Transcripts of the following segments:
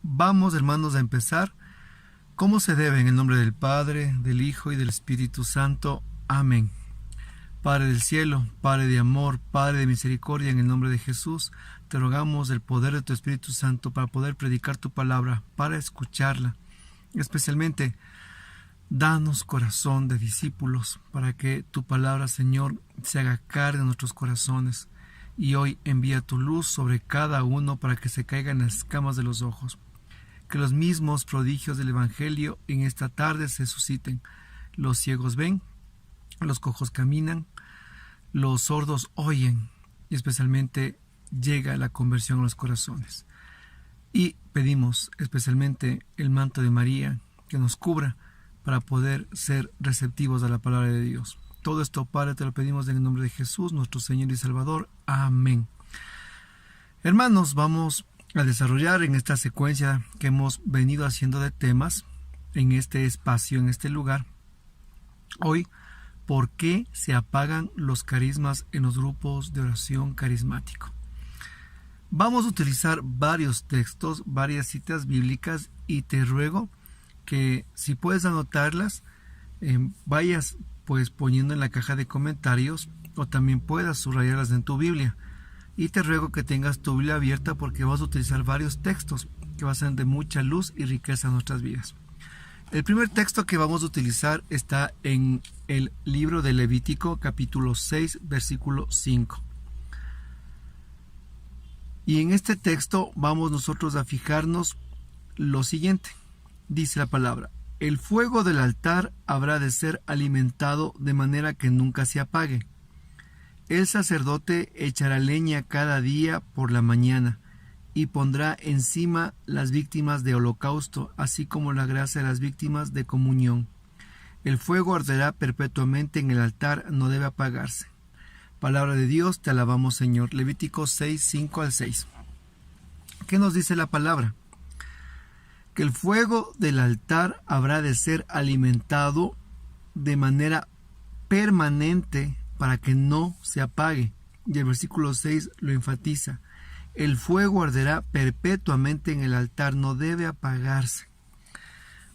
Vamos, hermanos, a empezar como se debe, en el nombre del Padre, del Hijo y del Espíritu Santo. Amén. Padre del cielo, Padre de amor, Padre de misericordia, en el nombre de Jesús, te rogamos el poder de tu Espíritu Santo para poder predicar tu palabra, para escucharla. Especialmente, danos corazón de discípulos para que tu palabra, Señor, se haga carne en nuestros corazones. Y hoy envía tu luz sobre cada uno para que se caigan las escamas de los ojos. Que los mismos prodigios del Evangelio en esta tarde se susciten. Los ciegos ven, los cojos caminan, los sordos oyen, y especialmente llega la conversión a los corazones. Y pedimos especialmente el manto de María que nos cubra para poder ser receptivos a la palabra de Dios. Todo esto, Padre, te lo pedimos en el nombre de Jesús, nuestro Señor y Salvador. Amén. Hermanos, vamos a desarrollar en esta secuencia que hemos venido haciendo de temas en este espacio, en este lugar. Hoy, ¿por qué se apagan los carismas en los grupos de oración carismático? Vamos a utilizar varios textos, varias citas bíblicas, y te ruego que si puedes anotarlas, vayas pues poniendo en la caja de comentarios, o también puedas subrayarlas en tu Biblia. Y te ruego que tengas tu Biblia abierta porque vas a utilizar varios textos que van a ser de mucha luz y riqueza en nuestras vidas. El primer texto que vamos a utilizar está en el libro de Levítico, capítulo 6, versículo 5. Y en este texto vamos nosotros a fijarnos lo siguiente. Dice la palabra: el fuego del altar habrá de ser alimentado de manera que nunca se apague. El sacerdote echará leña cada día por la mañana y pondrá encima las víctimas de holocausto, así como la grasa de las víctimas de comunión. El fuego arderá perpetuamente en el altar, no debe apagarse. Palabra de Dios, te alabamos, Señor. Levítico 6, 5 al 6. ¿Qué nos dice la palabra? Que el fuego del altar habrá de ser alimentado de manera permanente para que no se apague. Y el versículo 6 lo enfatiza: el fuego arderá perpetuamente en el altar, no debe apagarse.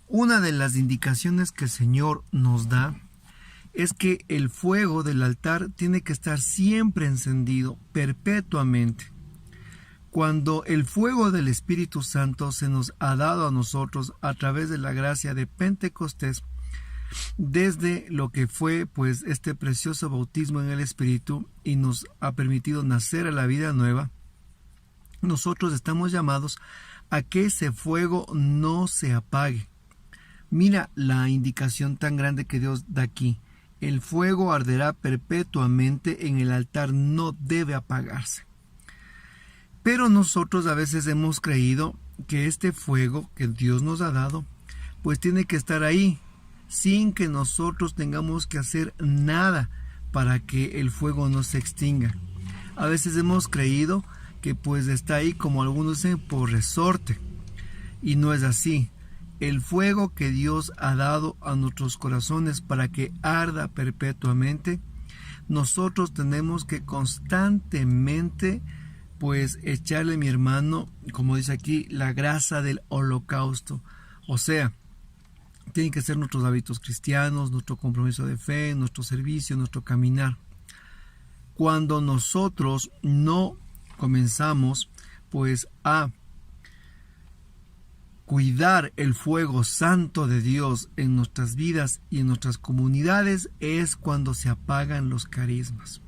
Una de las indicaciones que el Señor nos da es que el fuego del altar tiene que estar siempre encendido, perpetuamente. Cuando el fuego del Espíritu Santo se nos ha dado a nosotros a través de la gracia de Pentecostés, desde lo que fue pues este precioso bautismo en el Espíritu, y nos ha permitido nacer a la vida nueva, nosotros estamos llamados a que ese fuego no se apague. Mira la indicación tan grande que Dios da aquí: el fuego arderá perpetuamente en el altar, no debe apagarse. Pero nosotros a veces hemos creído que este fuego que Dios nos ha dado pues tiene que estar ahí, sin que nosotros tengamos que hacer nada para que el fuego no se extinga. A veces hemos creído que pues está ahí, como algunos dicen, por resorte, y no es así. El fuego que Dios ha dado a nuestros corazones para que arda perpetuamente, nosotros tenemos que constantemente pues echarle, mi hermano, como dice aquí, la grasa del holocausto. O sea, tienen que ser nuestros hábitos cristianos, nuestro compromiso de fe, nuestro servicio, nuestro caminar. Cuando nosotros no comenzamos pues a cuidar el fuego santo de Dios en nuestras vidas y en nuestras comunidades, es cuando se apagan los carismas.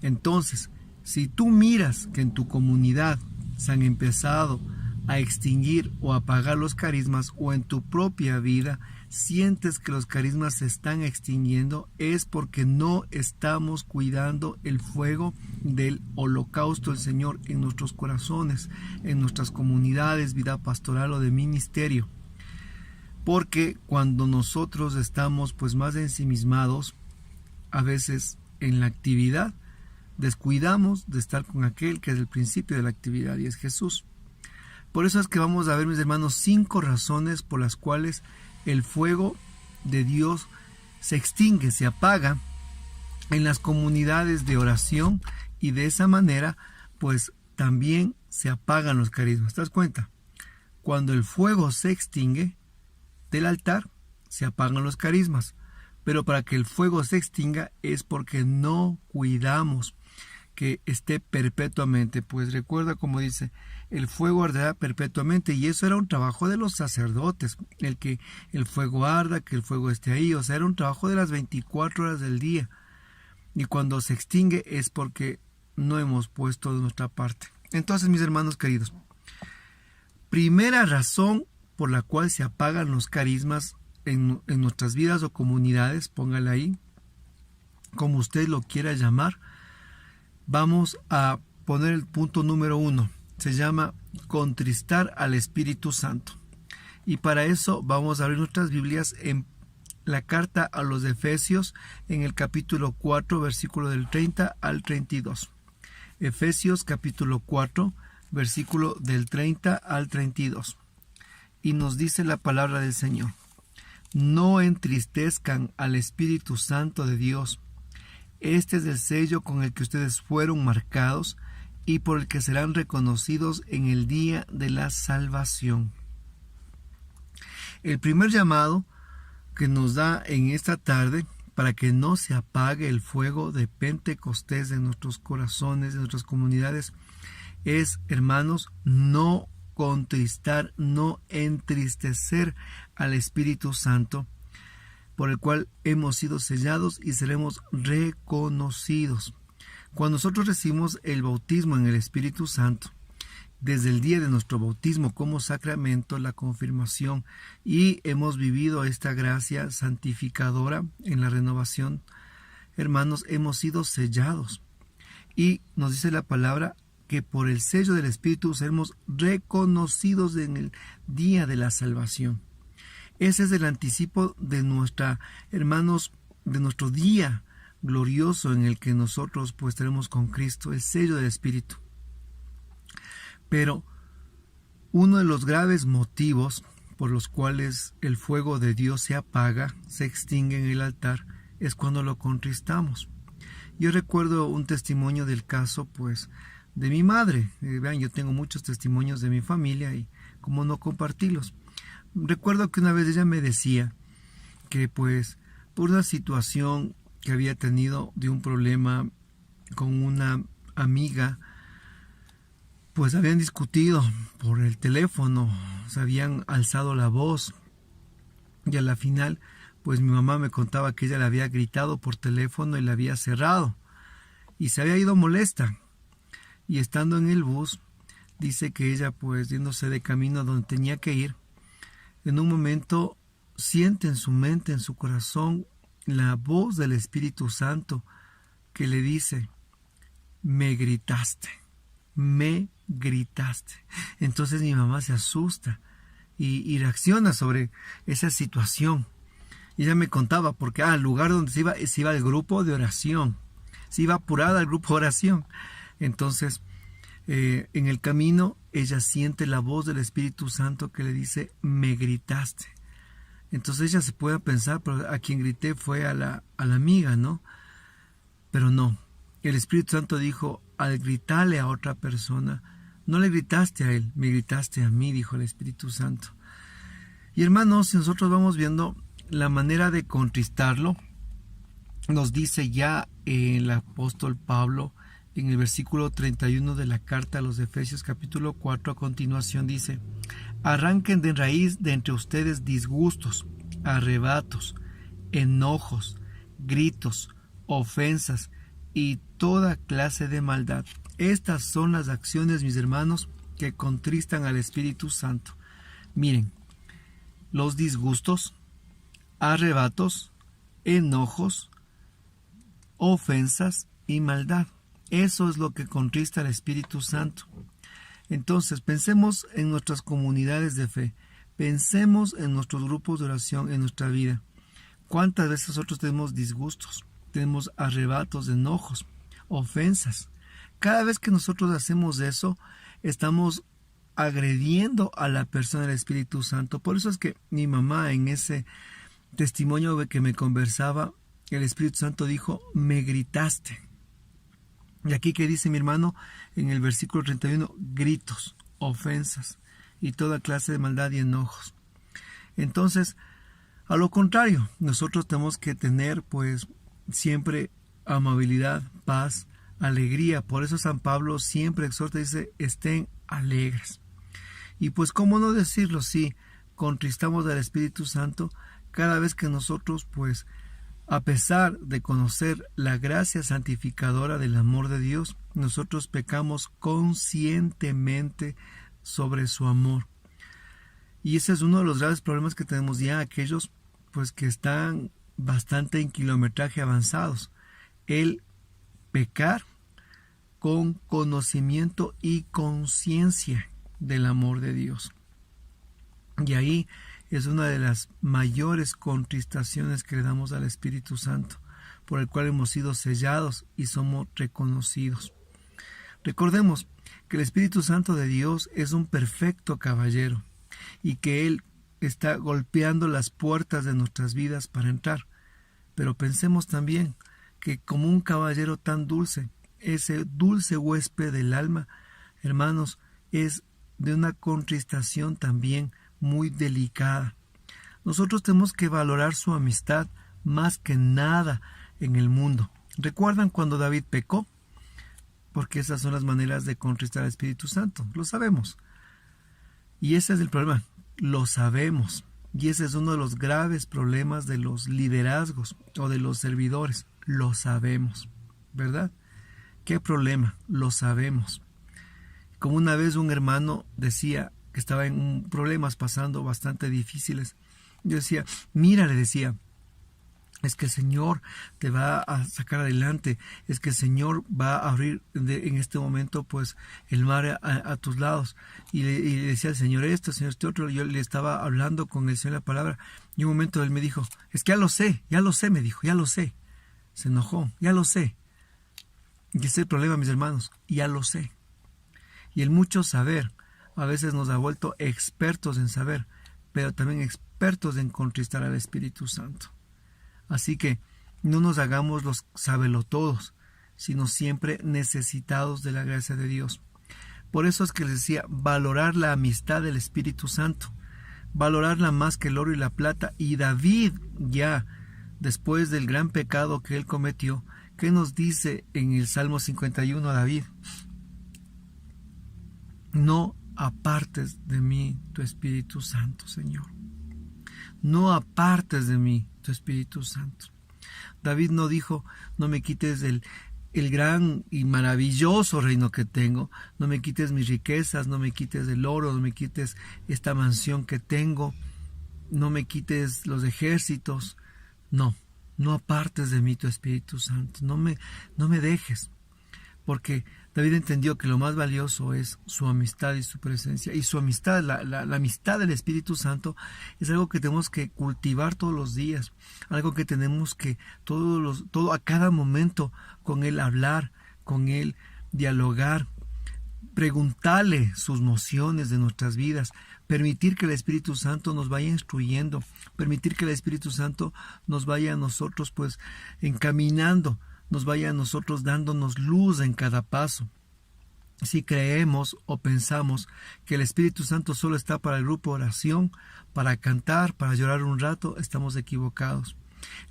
Entonces, si tú miras que en tu comunidad se han empezado a extinguir o apagar los carismas, o en tu propia vida sientes que los carismas se están extinguiendo, es porque no estamos cuidando el fuego del holocausto del Señor en nuestros corazones, en nuestras comunidades, vida pastoral o de ministerio. Porque cuando nosotros estamos pues más ensimismados, a veces en la actividad, descuidamos de estar con aquel que es el principio de la actividad, y es Jesús. Por eso es que vamos a ver, mis hermanos, 5 razones por las cuales el fuego de Dios se extingue, se apaga en las comunidades de oración, y de esa manera pues también se apagan los carismas. ¿Te das cuenta? Cuando el fuego se extingue del altar, se apagan los carismas. Pero para que el fuego se extinga es porque no cuidamos que esté perpetuamente. Pues recuerda como dice, el fuego arderá perpetuamente, y eso era un trabajo de los sacerdotes, el que el fuego arda, que el fuego esté ahí, o sea, era un trabajo de las 24 horas del día. Y cuando se extingue es porque no hemos puesto de nuestra parte. Entonces, mis hermanos queridos, primera razón por la cual se apagan los carismas en nuestras vidas o comunidades, póngala ahí, como usted lo quiera llamar, vamos a poner el punto número 1. Se llama contristar al Espíritu Santo. Y para eso vamos a abrir nuestras Biblias en la carta a los Efesios, en el capítulo 4, versículo del 30 al 32. Efesios capítulo 4, versículo del 30 al 32. Y nos dice la palabra del Señor: no entristezcan al Espíritu Santo de Dios. Este es el sello con el que ustedes fueron marcados y por el que serán reconocidos en el día de la salvación. El primer llamado que nos da en esta tarde para que no se apague el fuego de Pentecostés en nuestros corazones, en nuestras comunidades, es, hermanos, no contristar, no entristecer al Espíritu Santo, por el cual hemos sido sellados y seremos reconocidos. Cuando nosotros recibimos el bautismo en el Espíritu Santo, desde el día de nuestro bautismo como sacramento, la confirmación, y hemos vivido esta gracia santificadora en la renovación, hermanos, hemos sido sellados. Y nos dice la palabra que por el sello del Espíritu seremos reconocidos en el día de la salvación. Ese es el anticipo de hermanos, de nuestro día glorioso en el que nosotros pues estaremos con Cristo, el sello del Espíritu. Pero uno de los graves motivos por los cuales el fuego de Dios se apaga, se extingue en el altar, es cuando lo contristamos. Yo recuerdo un testimonio del caso pues de mi madre. Vean, yo tengo muchos testimonios de mi familia y cómo no compartirlos. Recuerdo que una vez ella me decía que pues por una situación que había tenido de un problema con una amiga, pues habían discutido por el teléfono, se habían alzado la voz, y a la final pues mi mamá me contaba que ella le había gritado por teléfono y le había cerrado y se había ido molesta. Y estando en el bus, dice que ella pues yéndose de camino a donde tenía que ir, en un momento siente en su mente, en su corazón, la voz del Espíritu Santo que le dice: me gritaste, me gritaste. Entonces mi mamá se asusta y reacciona sobre esa situación. Y ella me contaba porque al lugar donde se iba al grupo de oración, se iba apurada al grupo de oración. Entonces, en el camino, ella siente la voz del Espíritu Santo que le dice: me gritaste. Entonces ella se puede pensar, pero a quien grité fue a la amiga, ¿no? Pero no, el Espíritu Santo dijo: al gritarle a otra persona, no le gritaste a él, me gritaste a mí, dijo el Espíritu Santo. Y hermanos, si nosotros vamos viendo la manera de contristarlo, nos dice ya el apóstol Pablo en el versículo 31 de la carta a los Efesios capítulo 4, a continuación dice: arranquen de raíz de entre ustedes disgustos, arrebatos, enojos, gritos, ofensas y toda clase de maldad. Estas son las acciones, mis hermanos, que contristan al Espíritu Santo. Miren, los disgustos, arrebatos, enojos, ofensas y maldad. Eso es lo que contrista al Espíritu Santo. Entonces, pensemos en nuestras comunidades de fe, pensemos en nuestros grupos de oración, en nuestra vida. ¿Cuántas veces nosotros tenemos disgustos, tenemos arrebatos, enojos, ofensas? Cada vez que nosotros hacemos eso, estamos agrediendo a la persona del Espíritu Santo. Por eso es que mi mamá, en ese testimonio que me conversaba, el Espíritu Santo dijo: me gritaste. Y aquí que dice mi hermano en el versículo 31, gritos, ofensas. y toda clase de maldad y enojos. Entonces, a lo contrario, nosotros tenemos que tener pues siempre amabilidad, paz, alegría. Por eso San Pablo siempre exhorta y dice, estén alegres. Y pues cómo no decirlo si contristamos al Espíritu Santo cada vez que nosotros pues a pesar de conocer la gracia santificadora del amor de Dios, nosotros pecamos conscientemente sobre su amor. Y ese es uno de los graves problemas que tenemos ya aquellos pues que están bastante en kilometraje avanzados. El pecar con conocimiento y conciencia del amor de Dios. Y ahí es una de las mayores contristaciones que le damos al Espíritu Santo, por el cual hemos sido sellados y somos reconocidos. Recordemos que el Espíritu Santo de Dios es un perfecto caballero y que Él está golpeando las puertas de nuestras vidas para entrar. Pero pensemos también que como un caballero tan dulce, ese dulce huésped del alma, hermanos, es de una contristación también muy delicada. Nosotros tenemos que valorar su amistad más que nada en el mundo. ¿Recuerdan cuando David pecó? Porque esas son las maneras de contristar al Espíritu Santo. Lo sabemos. Y ese es el problema. Lo sabemos. Y ese es uno de los graves problemas de los liderazgos o de los servidores. Lo sabemos. ¿Verdad? ¿Qué problema? Lo sabemos. Como una vez un hermano decía que estaba en problemas pasando bastante difíciles. Yo decía, mira, le decía, es que el Señor te va a sacar adelante, es que el Señor va a abrir en este momento pues el mar a tus lados. Y le decía al Señor esto, Señor este otro. Yo le estaba hablando con el Señor la palabra y un momento él me dijo, es que ya lo sé, me dijo, ya lo sé. Se enojó, ya lo sé. Y ese es el problema, mis hermanos, ya lo sé. Y el mucho saber a veces nos ha vuelto expertos en saber, pero también expertos en contristar al Espíritu Santo. Así que no nos hagamos los sabelotodos, sino siempre necesitados de la gracia de Dios. Por eso es que les decía, valorar la amistad del Espíritu Santo, valorarla más que el oro y la plata. Y David, ya después del gran pecado que él cometió, ¿qué nos dice en el Salmo 51 David? No apartes de mí tu Espíritu Santo, Señor. No apartes de mí tu Espíritu Santo. David no dijo, no me quites el gran y maravilloso reino que tengo, no me quites mis riquezas, no me quites el oro, no me quites esta mansión que tengo, no me quites los ejércitos. No, no apartes de mí tu Espíritu Santo, no me dejes. Porque David entendió que lo más valioso es su amistad y su presencia. Y su amistad, la amistad del Espíritu Santo, es algo que tenemos que cultivar todos los días. Algo que tenemos que todo a cada momento con Él hablar, con Él dialogar, preguntarle sus nociones de nuestras vidas, permitir que el Espíritu Santo nos vaya instruyendo, permitir que el Espíritu Santo nos vaya a nosotros pues encaminando, nos vaya a nosotros dándonos luz en cada paso. Si creemos o pensamos que el Espíritu Santo solo está para el grupo de oración, para cantar, para llorar un rato, estamos equivocados.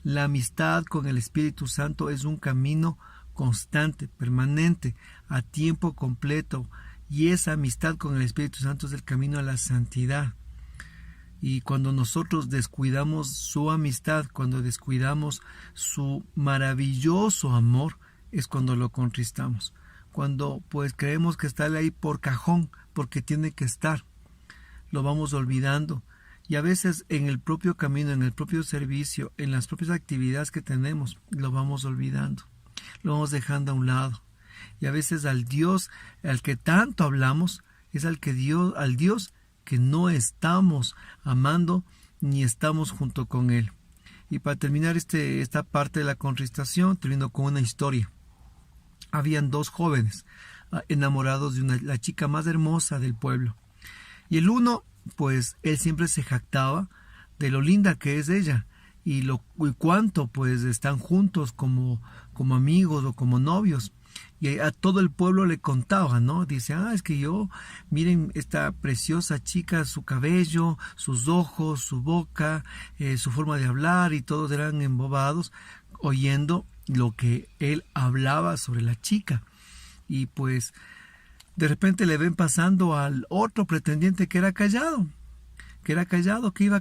La amistad con el Espíritu Santo es un camino constante, permanente, a tiempo completo, y esa amistad con el Espíritu Santo es el camino a la santidad. Y cuando nosotros descuidamos su amistad, cuando descuidamos su maravilloso amor, es cuando lo contristamos. Cuando pues creemos que está ahí por cajón, porque tiene que estar, lo vamos olvidando. Y a veces en el propio camino, en el propio servicio, en las propias actividades que tenemos, lo vamos olvidando, lo vamos dejando a un lado. Y a veces al Dios al que tanto hablamos, es al Dios que no estamos amando ni estamos junto con Él. Y para terminar esta parte de la contristación, termino con una historia. Habían dos jóvenes enamorados de la chica más hermosa del pueblo. Y el uno, pues, él siempre se jactaba de lo linda que es ella y cuánto, pues, están juntos como amigos o como novios. y a todo el pueblo le contaba, ¿no? Dice, es que miren esta preciosa chica, su cabello, sus ojos, su boca, su forma de hablar, y todos eran embobados oyendo lo que él hablaba sobre la chica. Y pues de repente le ven pasando al otro pretendiente que era callado, que iba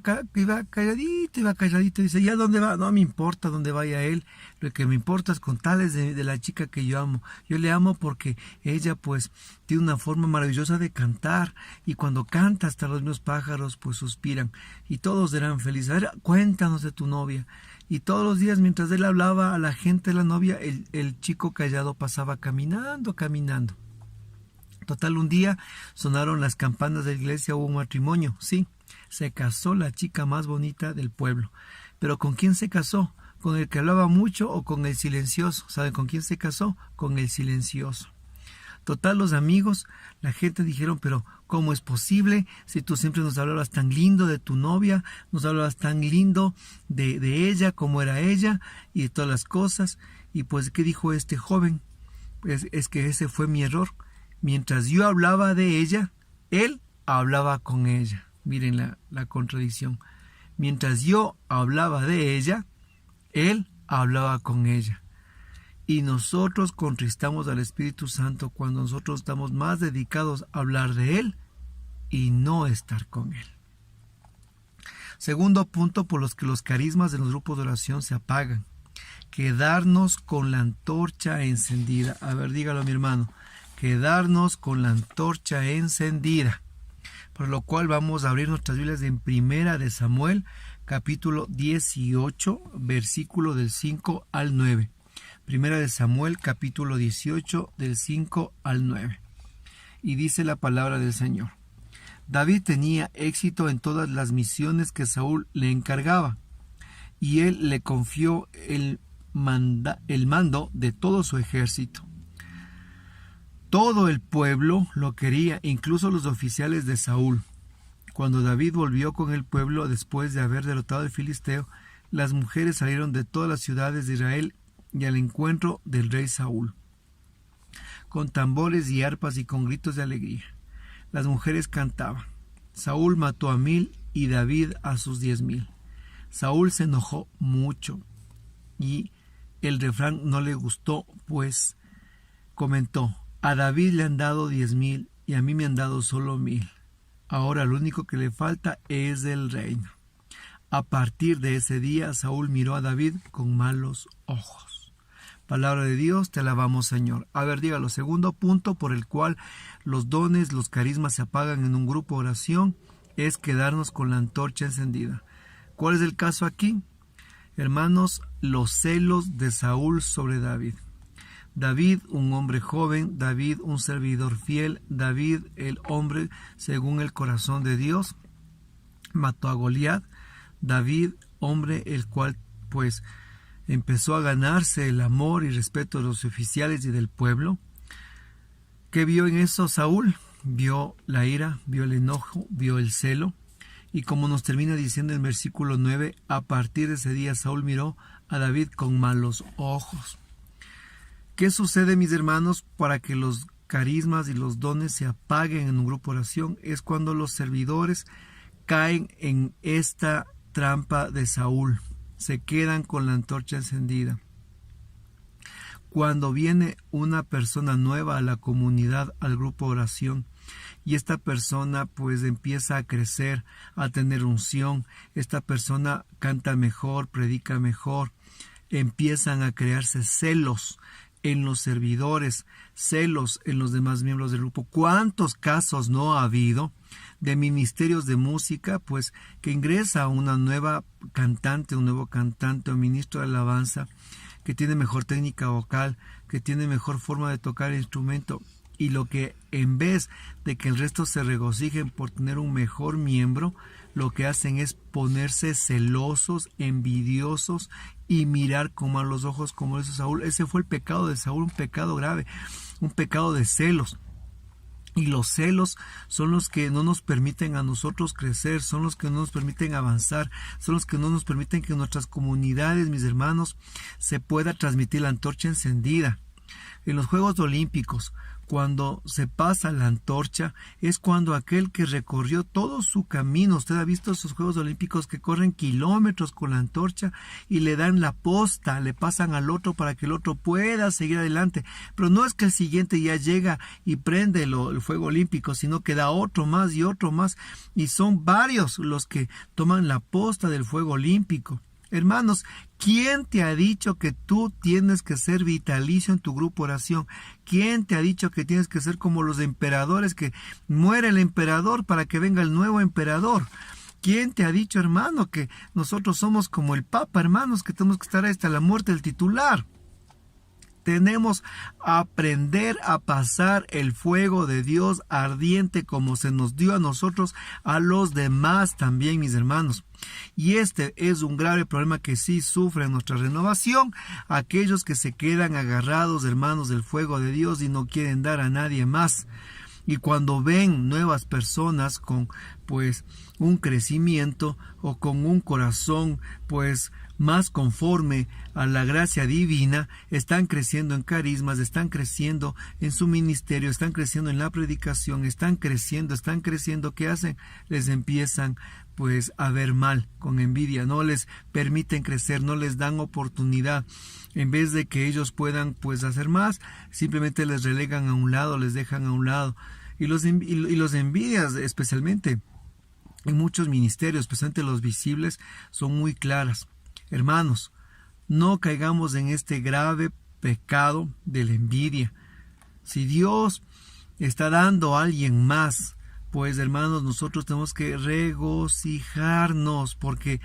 calladito, dice, ¿ya dónde va? No me importa dónde vaya él, lo que me importa es contarles de la chica que yo amo. Yo le amo porque ella pues tiene una forma maravillosa de cantar, y cuando canta hasta los mismos pájaros pues suspiran, y todos eran felices. A ver, cuéntanos de tu novia. Y todos los días, mientras él hablaba a la gente de la novia, el chico callado pasaba caminando. Total, un día sonaron las campanas de la iglesia, hubo un matrimonio, sí, se casó la chica más bonita del pueblo. Pero ¿con quién se casó? ¿Con el que hablaba mucho o con el silencioso? ¿Saben con quién se casó? Con el silencioso. Total, los amigos, la gente dijeron, pero ¿cómo es posible? Si tú siempre nos hablabas tan lindo de tu novia, nos hablabas tan lindo de ella, cómo era ella y de todas las cosas. Y pues, ¿qué dijo este joven? Pues es que ese fue mi error. Mientras yo hablaba de ella, él hablaba con ella. Miren la contradicción. Mientras yo hablaba de ella, él hablaba con ella. Y nosotros contristamos al Espíritu Santo cuando nosotros estamos más dedicados a hablar de él y no estar con él. Segundo punto por los que los carismas de los grupos de oración se apagan. Quedarnos con la antorcha encendida. A ver, dígalo, mi hermano. Quedarnos con la antorcha encendida. Por lo cual vamos a abrir nuestras Biblias en Primera de Samuel, capítulo 18, versículo del 5 al 9. Primera de Samuel, capítulo 18, del 5 al 9. Y dice la palabra del Señor. David tenía éxito en todas las misiones que Saúl le encargaba, y él le confió el mando de todo su ejército. Todo el pueblo lo quería, incluso los oficiales de Saúl. Cuando David volvió con el pueblo después de haber derrotado al filisteo, las mujeres salieron de todas las ciudades de Israel y al encuentro del rey Saúl, con tambores y arpas y con gritos de alegría. Las mujeres cantaban. Saúl mató a 1000 y David a sus 10,000. Saúl se enojó mucho y el refrán no le gustó, pues comentó: a David le han dado 10,000 y a mí me han dado solo 1000. Ahora lo único que le falta es el reino. A partir de ese día, Saúl miró a David con malos ojos. Palabra de Dios, te alabamos, Señor. A ver, dígalo. Segundo punto por el cual los dones, los carismas se apagan en un grupo de oración es quedarnos con la antorcha encendida. ¿Cuál es el caso aquí? Hermanos, los celos de Saúl sobre David. David, un hombre joven, David, un servidor fiel, David, el hombre según el corazón de Dios, mató a Goliat. David, hombre el cual pues empezó a ganarse el amor y respeto de los oficiales y del pueblo. ¿Qué vio en eso Saúl? Vio la ira, vio el enojo, vio el celo. Y como nos termina diciendo en versículo 9, a partir de ese día Saúl miró a David con malos ojos. ¿Qué sucede, mis hermanos, para que los carismas y los dones se apaguen en un grupo de oración? Es cuando los servidores caen en esta trampa de Saúl. Se quedan con la antorcha encendida. Cuando viene una persona nueva a la comunidad, al grupo de oración, y esta persona pues empieza a crecer, a tener unción, esta persona canta mejor, predica mejor, empiezan a crearse celos en los servidores, celos en los demás miembros del grupo. ¿Cuántos casos no ha habido de ministerios de música, pues que ingresa una nueva cantante, un nuevo cantante o ministro de alabanza que tiene mejor técnica vocal, que tiene mejor forma de tocar el instrumento, y lo que en vez de que el resto se regocijen por tener un mejor miembro, lo que hacen es ponerse celosos, envidiosos y mirar con malos ojos, como hizo Saúl? Ese fue el pecado de Saúl, un pecado grave, un pecado de celos. Y los celos son los que no nos permiten a nosotros crecer, son los que no nos permiten avanzar, son los que no nos permiten que en nuestras comunidades, mis hermanos, se pueda transmitir la antorcha encendida. En los Juegos Olímpicos, cuando se pasa la antorcha, es cuando aquel que recorrió todo su camino, usted ha visto esos Juegos Olímpicos que corren kilómetros con la antorcha y le dan la posta, le pasan al otro para que el otro pueda seguir adelante. Pero no es que el siguiente ya llega y prende el fuego olímpico, sino que da otro más y otro más. Y son varios los que toman la posta del fuego olímpico. Hermanos, ¿quién te ha dicho que tú tienes que ser vitalicio en tu grupo oración? ¿Quién te ha dicho que tienes que ser como los emperadores, que muere el emperador para que venga el nuevo emperador? ¿Quién te ha dicho, hermano, que nosotros somos como el Papa, hermanos, que tenemos que estar hasta la muerte del titular? Tenemos que aprender a pasar el fuego de Dios ardiente como se nos dio a nosotros, a los demás también, mis hermanos. Y este es un grave problema que sí sufre nuestra renovación, aquellos que se quedan agarrados, hermanos, del fuego de Dios y no quieren dar a nadie más. Y cuando ven nuevas personas con pues un crecimiento o con un corazón pues más conforme a la gracia divina, están creciendo en carismas, están creciendo en su ministerio, están creciendo en la predicación, están creciendo, ¿qué hacen? Les empiezan pues a ver mal, con envidia, no les permiten crecer, no les dan oportunidad. En vez de que ellos puedan pues hacer más, simplemente les relegan a un lado, les dejan a un lado. Y los envidias, especialmente en muchos ministerios, especialmente los visibles, son muy claras. Hermanos, no caigamos en este grave pecado de la envidia. Si Dios está dando a alguien más, pues hermanos, nosotros tenemos que regocijarnos, porque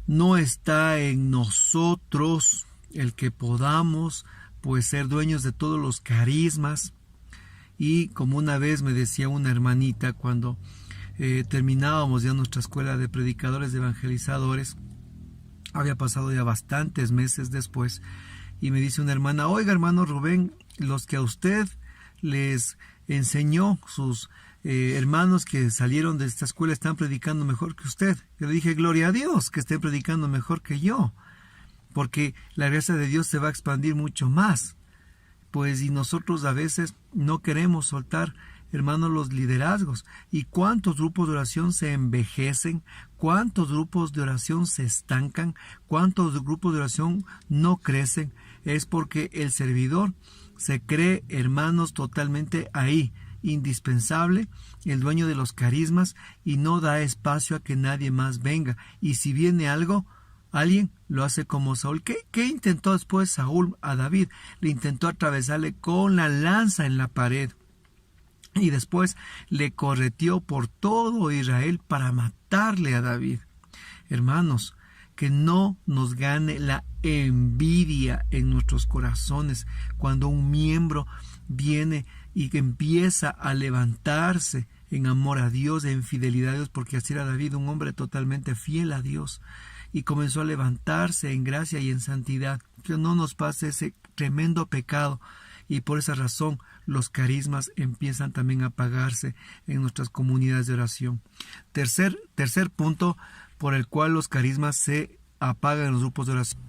no está en nosotros el que podamos pues ser dueños de todos los carismas. Y como una vez me decía una hermanita cuando terminábamos ya nuestra escuela de predicadores, de evangelizadores, había pasado ya bastantes meses después, y me dice una hermana: oiga, hermano Rubén, los que a usted les enseñó, sus hermanos que salieron de esta escuela, están predicando mejor que usted. Yo le dije: gloria a Dios que estén predicando mejor que yo, porque la gracia de Dios se va a expandir mucho más. Pues y nosotros a veces no queremos soltar, hermanos, los liderazgos. ¿Y cuántos grupos de oración se envejecen? ¿Cuántos grupos de oración se estancan? ¿Cuántos grupos de oración no crecen? Es porque el servidor se cree, hermanos, totalmente ahí, indispensable, el dueño de los carismas, y no da espacio a que nadie más venga. Y si viene alguien lo hace como Saúl. ¿Qué intentó después Saúl a David? Le intentó atravesarle con la lanza en la pared. Y después le correteó por todo Israel para matarle a David. Hermanos, que no nos gane la envidia en nuestros corazones cuando un miembro viene y que empieza a levantarse en amor a Dios, en fidelidad a Dios, porque así era David, un hombre totalmente fiel a Dios, y comenzó a levantarse en gracia y en santidad. Que no nos pase ese tremendo pecado, y por esa razón los carismas empiezan también a apagarse en nuestras comunidades de oración. Tercer punto por el cual los carismas se apagan en los grupos de oración.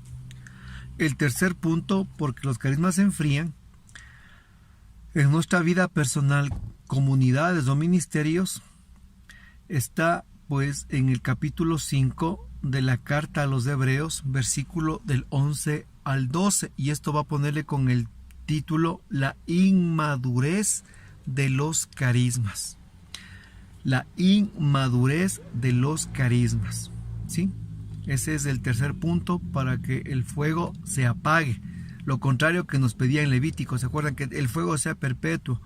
El tercer punto, porque los carismas se enfrían en nuestra vida personal, comunidades o ministerios, está pues en el capítulo 5 de la carta a los Hebreos, versículo del 11 al 12, y esto va a ponerle con el título: la inmadurez de los carismas. La inmadurez de los carismas, ¿sí? Ese es el tercer punto para que el fuego se apague. Lo contrario que nos pedía en Levítico, ¿se acuerdan? Que el fuego sea perpetuo.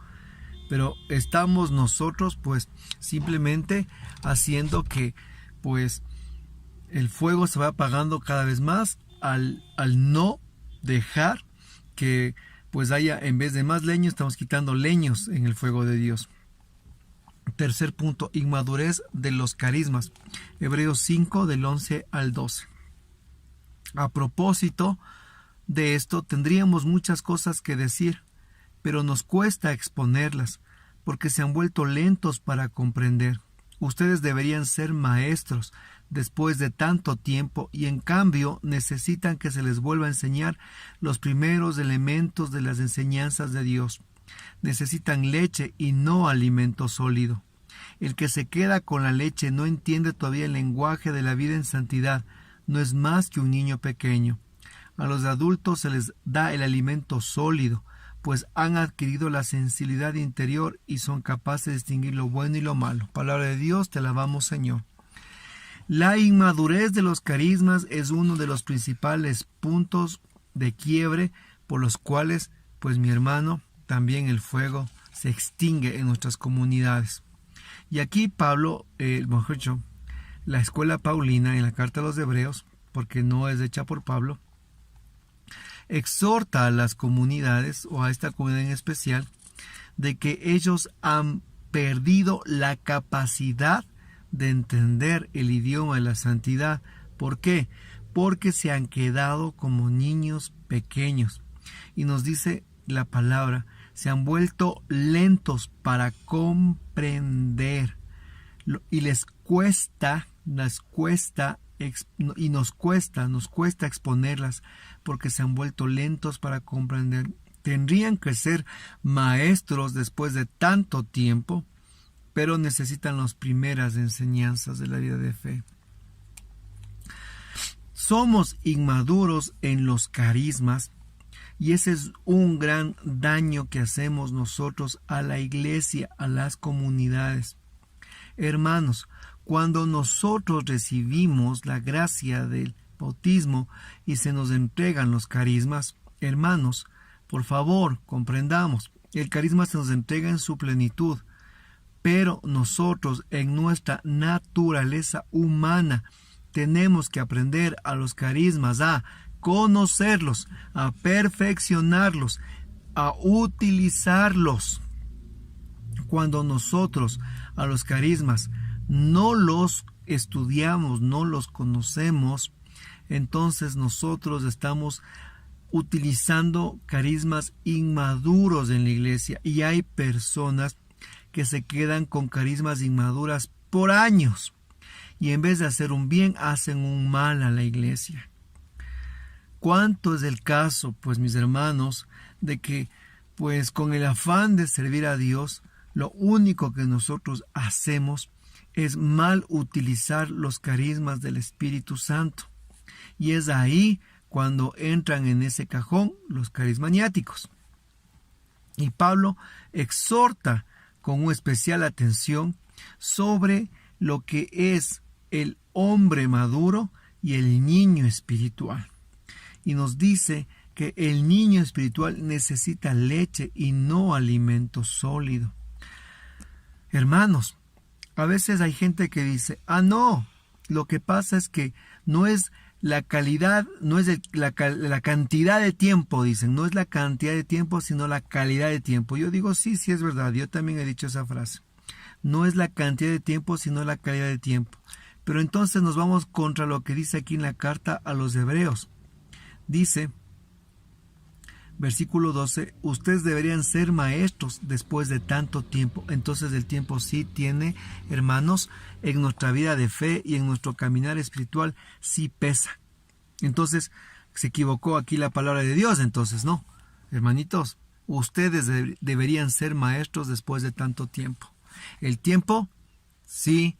Pero estamos nosotros pues simplemente haciendo que pues el fuego se va apagando cada vez más al no dejar que pues haya, en vez de más leños, estamos quitando leños en el fuego de Dios. Tercer punto: inmadurez de los carismas. Hebreos 5 del 11 al 12. A propósito de esto, tendríamos muchas cosas que decir, pero nos cuesta exponerlas, porque se han vuelto lentos para comprender. Ustedes deberían ser maestros después de tanto tiempo y en cambio necesitan que se les vuelva a enseñar los primeros elementos de las enseñanzas de Dios. Necesitan leche y no alimento sólido. El que se queda con la leche no entiende todavía el lenguaje de la vida en santidad, no es más que un niño pequeño. A los adultos se les da el alimento sólido, pues han adquirido la sensibilidad interior y son capaces de distinguir lo bueno y lo malo. Palabra de Dios, te alabamos, Señor. La inmadurez de los carismas es uno de los principales puntos de quiebre por los cuales, pues mi hermano, también el fuego se extingue en nuestras comunidades. Y aquí Pablo, mejor dicho, la escuela paulina en la carta a los Hebreos, porque no es hecha por Pablo, exhorta a las comunidades, o a esta comunidad en especial, de que ellos han perdido la capacidad de entender el idioma de la santidad. ¿Por qué? Porque se han quedado como niños pequeños. Y nos dice la palabra, se han vuelto lentos para comprender. Y nos cuesta exponerlas porque se han vuelto lentos para comprender. Tendrían que ser maestros después de tanto tiempo, pero necesitan las primeras enseñanzas de la vida de fe. Somos inmaduros en los carismas y ese es un gran daño que hacemos nosotros a la iglesia, a las comunidades. Hermanos, cuando nosotros recibimos la gracia del bautismo y se nos entregan los carismas, hermanos, por favor, comprendamos, el carisma se nos entrega en su plenitud, pero nosotros en nuestra naturaleza humana tenemos que aprender a los carismas, a conocerlos, a perfeccionarlos, a utilizarlos. Cuando nosotros a los carismas no los estudiamos, no los conocemos, entonces nosotros estamos utilizando carismas inmaduros en la iglesia y hay personas que se quedan con carismas inmaduras por años y en vez de hacer un bien hacen un mal a la iglesia. ¿Cuánto es el caso, pues mis hermanos, de que pues con el afán de servir a Dios, lo único que nosotros hacemos es mal utilizar los carismas del Espíritu Santo? Y es ahí cuando entran en ese cajón los carismaniáticos. Y Pablo exhorta con una especial atención sobre lo que es el hombre maduro y el niño espiritual. Y nos dice que el niño espiritual necesita leche y no alimento sólido. Hermanos, a veces hay gente que dice, no, lo que pasa es que no es la calidad, no es la cantidad de tiempo, dicen, no es la cantidad de tiempo, sino la calidad de tiempo. Yo digo, sí es verdad, yo también he dicho esa frase. No es la cantidad de tiempo, sino la calidad de tiempo. Pero entonces nos vamos contra lo que dice aquí en la carta a los Hebreos. Dice, versículo 12, ustedes deberían ser maestros después de tanto tiempo. Entonces el tiempo sí tiene, hermanos, en nuestra vida de fe y en nuestro caminar espiritual sí pesa. Entonces se equivocó aquí la palabra de Dios. Entonces no, hermanitos, ustedes deberían ser maestros después de tanto tiempo. El tiempo sí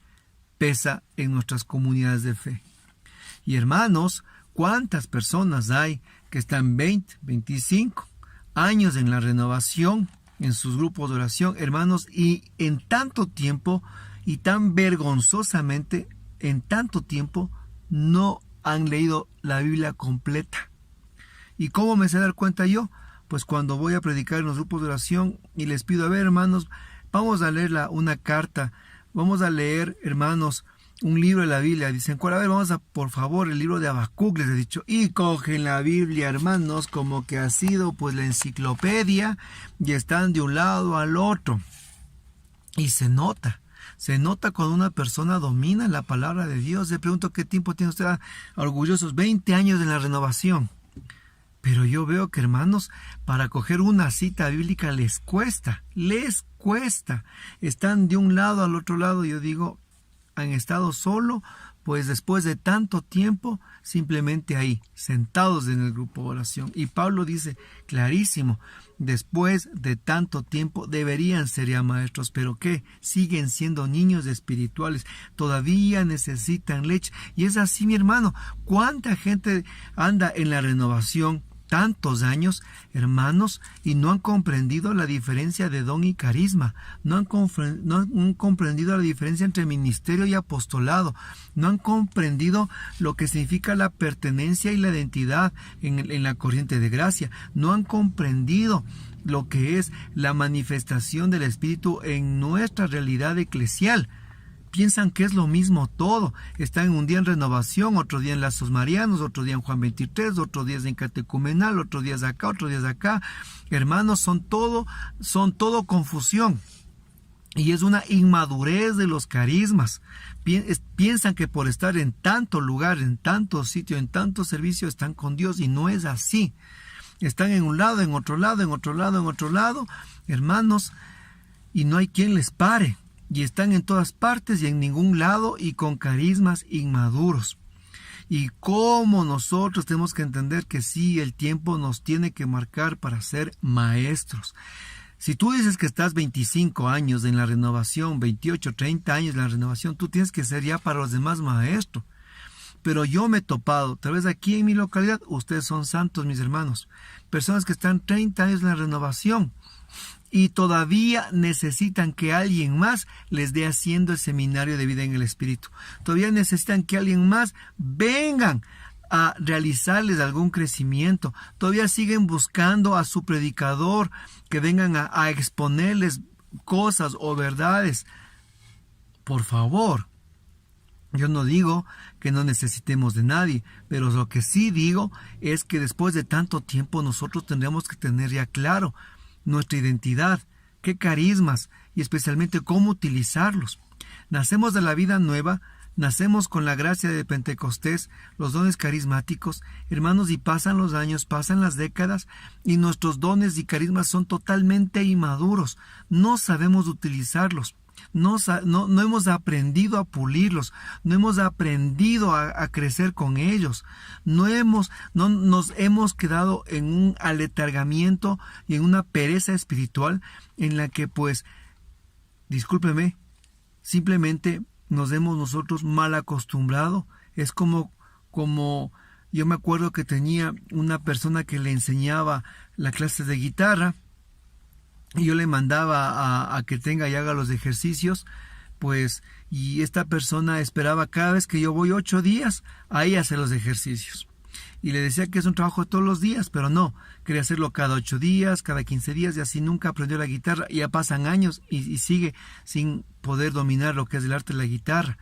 pesa en nuestras comunidades de fe. Y hermanos, ¿cuántas personas hay que están 20, 25 años en la renovación, en sus grupos de oración, hermanos, y en tanto tiempo y tan vergonzosamente, en tanto tiempo, no han leído la Biblia completa? ¿Y cómo me sé dar cuenta yo? Pues cuando voy a predicar en los grupos de oración y les pido, a ver, hermanos, vamos a leer una carta, vamos a leer, hermanos, un libro de la Biblia. Dicen, ¿cuál? A ver, vamos a, por favor, el libro de Habacuc, les he dicho. Y cogen la Biblia, hermanos, como que ha sido pues la enciclopedia y están de un lado al otro. Y se nota cuando una persona domina la palabra de Dios. Le pregunto, ¿qué tiempo tiene usted? Orgullosos, 20 años en la renovación. Pero yo veo que, hermanos, para coger una cita bíblica les cuesta. Están de un lado al otro lado. Yo digo, han estado solo, pues después de tanto tiempo, simplemente ahí, sentados en el grupo de oración. Y Pablo dice clarísimo, después de tanto tiempo deberían ser ya maestros, pero ¿qué? Siguen siendo niños espirituales, todavía necesitan leche. Y es así, mi hermano, ¿cuánta gente anda en la renovación tantos años, hermanos, y no han comprendido la diferencia de don y carisma, no han comprendido la diferencia entre ministerio y apostolado, no han comprendido lo que significa la pertenencia y la identidad en la corriente de gracia, no han comprendido lo que es la manifestación del Espíritu en nuestra realidad eclesial. Piensan que es lo mismo todo. Están un día en renovación, otro día en lazos marianos, otro día en Juan 23, otro día en catecumenal, otro día es acá, otro día es acá. Hermanos, son todo confusión. Y es una inmadurez de los carismas. Piensan que por estar en tanto lugar, en tanto sitio, en tanto servicio, están con Dios, y no es así. Están en un lado, en otro lado, en otro lado, en otro lado, hermanos, y no hay quien les pare. Y están en todas partes y en ningún lado y con carismas inmaduros. Y cómo nosotros tenemos que entender que sí, el tiempo nos tiene que marcar para ser maestros. Si tú dices que estás 25 años en la renovación, 28, 30 años en la renovación, tú tienes que ser ya para los demás maestro. Pero yo me he topado, tal vez aquí en mi localidad, ustedes son santos, mis hermanos, personas que están 30 años en la renovación y todavía necesitan que alguien más les dé haciendo el seminario de vida en el Espíritu. Todavía necesitan que alguien más vengan a realizarles algún crecimiento. Todavía siguen buscando a su predicador que vengan a exponerles cosas o verdades. Por favor, yo no digo que no necesitemos de nadie, pero lo que sí digo es que después de tanto tiempo nosotros tendríamos que tener ya claro nuestra identidad, qué carismas y especialmente cómo utilizarlos. Nacemos de la vida nueva, nacemos con la gracia de Pentecostés, los dones carismáticos, hermanos, y pasan los años, pasan las décadas y nuestros dones y carismas son totalmente inmaduros. No sabemos utilizarlos. No hemos aprendido a pulirlos, no hemos aprendido a crecer con ellos, no nos hemos quedado en un aletargamiento y en una pereza espiritual en la que, pues, discúlpeme, simplemente nos hemos nosotros mal acostumbrado. Es como yo me acuerdo que tenía una persona que le enseñaba la clase de guitarra, y yo le mandaba a que tenga y haga los ejercicios, pues, y esta persona esperaba cada vez que yo voy 8 días, ahí a hacer los ejercicios. Y le decía que es un trabajo de todos los días, pero no, quería hacerlo cada 8 días, cada 15 días, y así nunca aprendió la guitarra, y ya pasan años y sigue sin poder dominar lo que es el arte de la guitarra.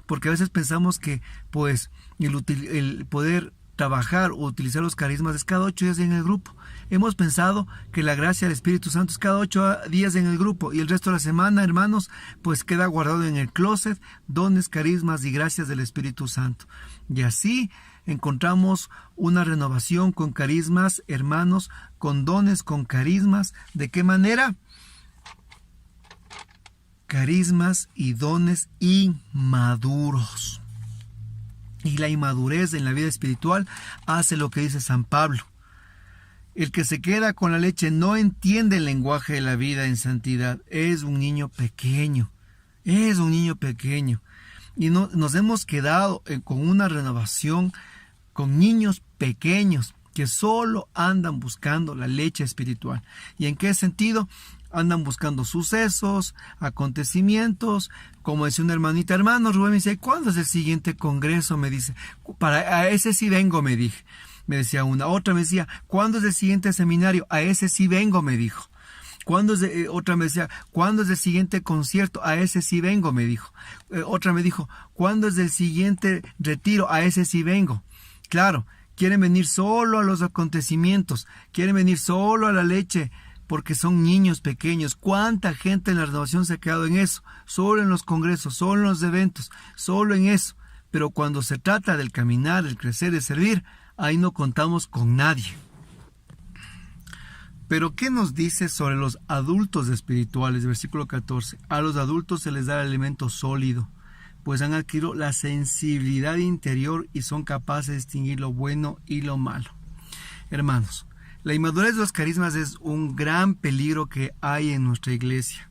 Porque a veces pensamos que, pues, el poder trabajar o utilizar los carismas es cada 8 días en el grupo. Hemos pensado que la gracia del Espíritu Santo es cada 8 días en el grupo y el resto de la semana, hermanos, pues queda guardado en el closet dones, carismas y gracias del Espíritu Santo. Y así encontramos una renovación con carismas, hermanos, con dones, con carismas. ¿De qué manera? Carismas y dones inmaduros. Y la inmadurez en la vida espiritual hace lo que dice San Pablo. El que se queda con la leche no entiende el lenguaje de la vida en santidad. Es un niño pequeño. Es un niño pequeño. Y nos hemos quedado con una renovación con niños pequeños que solo andan buscando la leche espiritual. ¿Y en qué sentido? Andan buscando sucesos, acontecimientos, como decía una hermanita, hermano Rubén, me dice, ¿cuándo es el siguiente congreso? Me dice, a ese sí vengo, me dije. Me decía una, otra me decía, ¿cuándo es el siguiente seminario? A ese sí vengo, me dijo. Otra me decía, ¿cuándo es el siguiente concierto? A ese sí vengo, me dijo. Otra me dijo, ¿cuándo es el siguiente retiro? A ese sí vengo. Claro, quieren venir solo a los acontecimientos, quieren venir solo a la leche, porque son niños pequeños. ¿Cuánta gente en la renovación se ha quedado en eso? Solo en los congresos, solo en los eventos, solo en eso. Pero cuando se trata del caminar, del crecer, de servir, ahí no contamos con nadie. Pero ¿qué nos dice sobre los adultos espirituales? Versículo 14. A los adultos se les da el alimento sólido, pues han adquirido la sensibilidad interior y son capaces de distinguir lo bueno y lo malo. Hermanos, la inmadurez de los carismas es un gran peligro que hay en nuestra iglesia,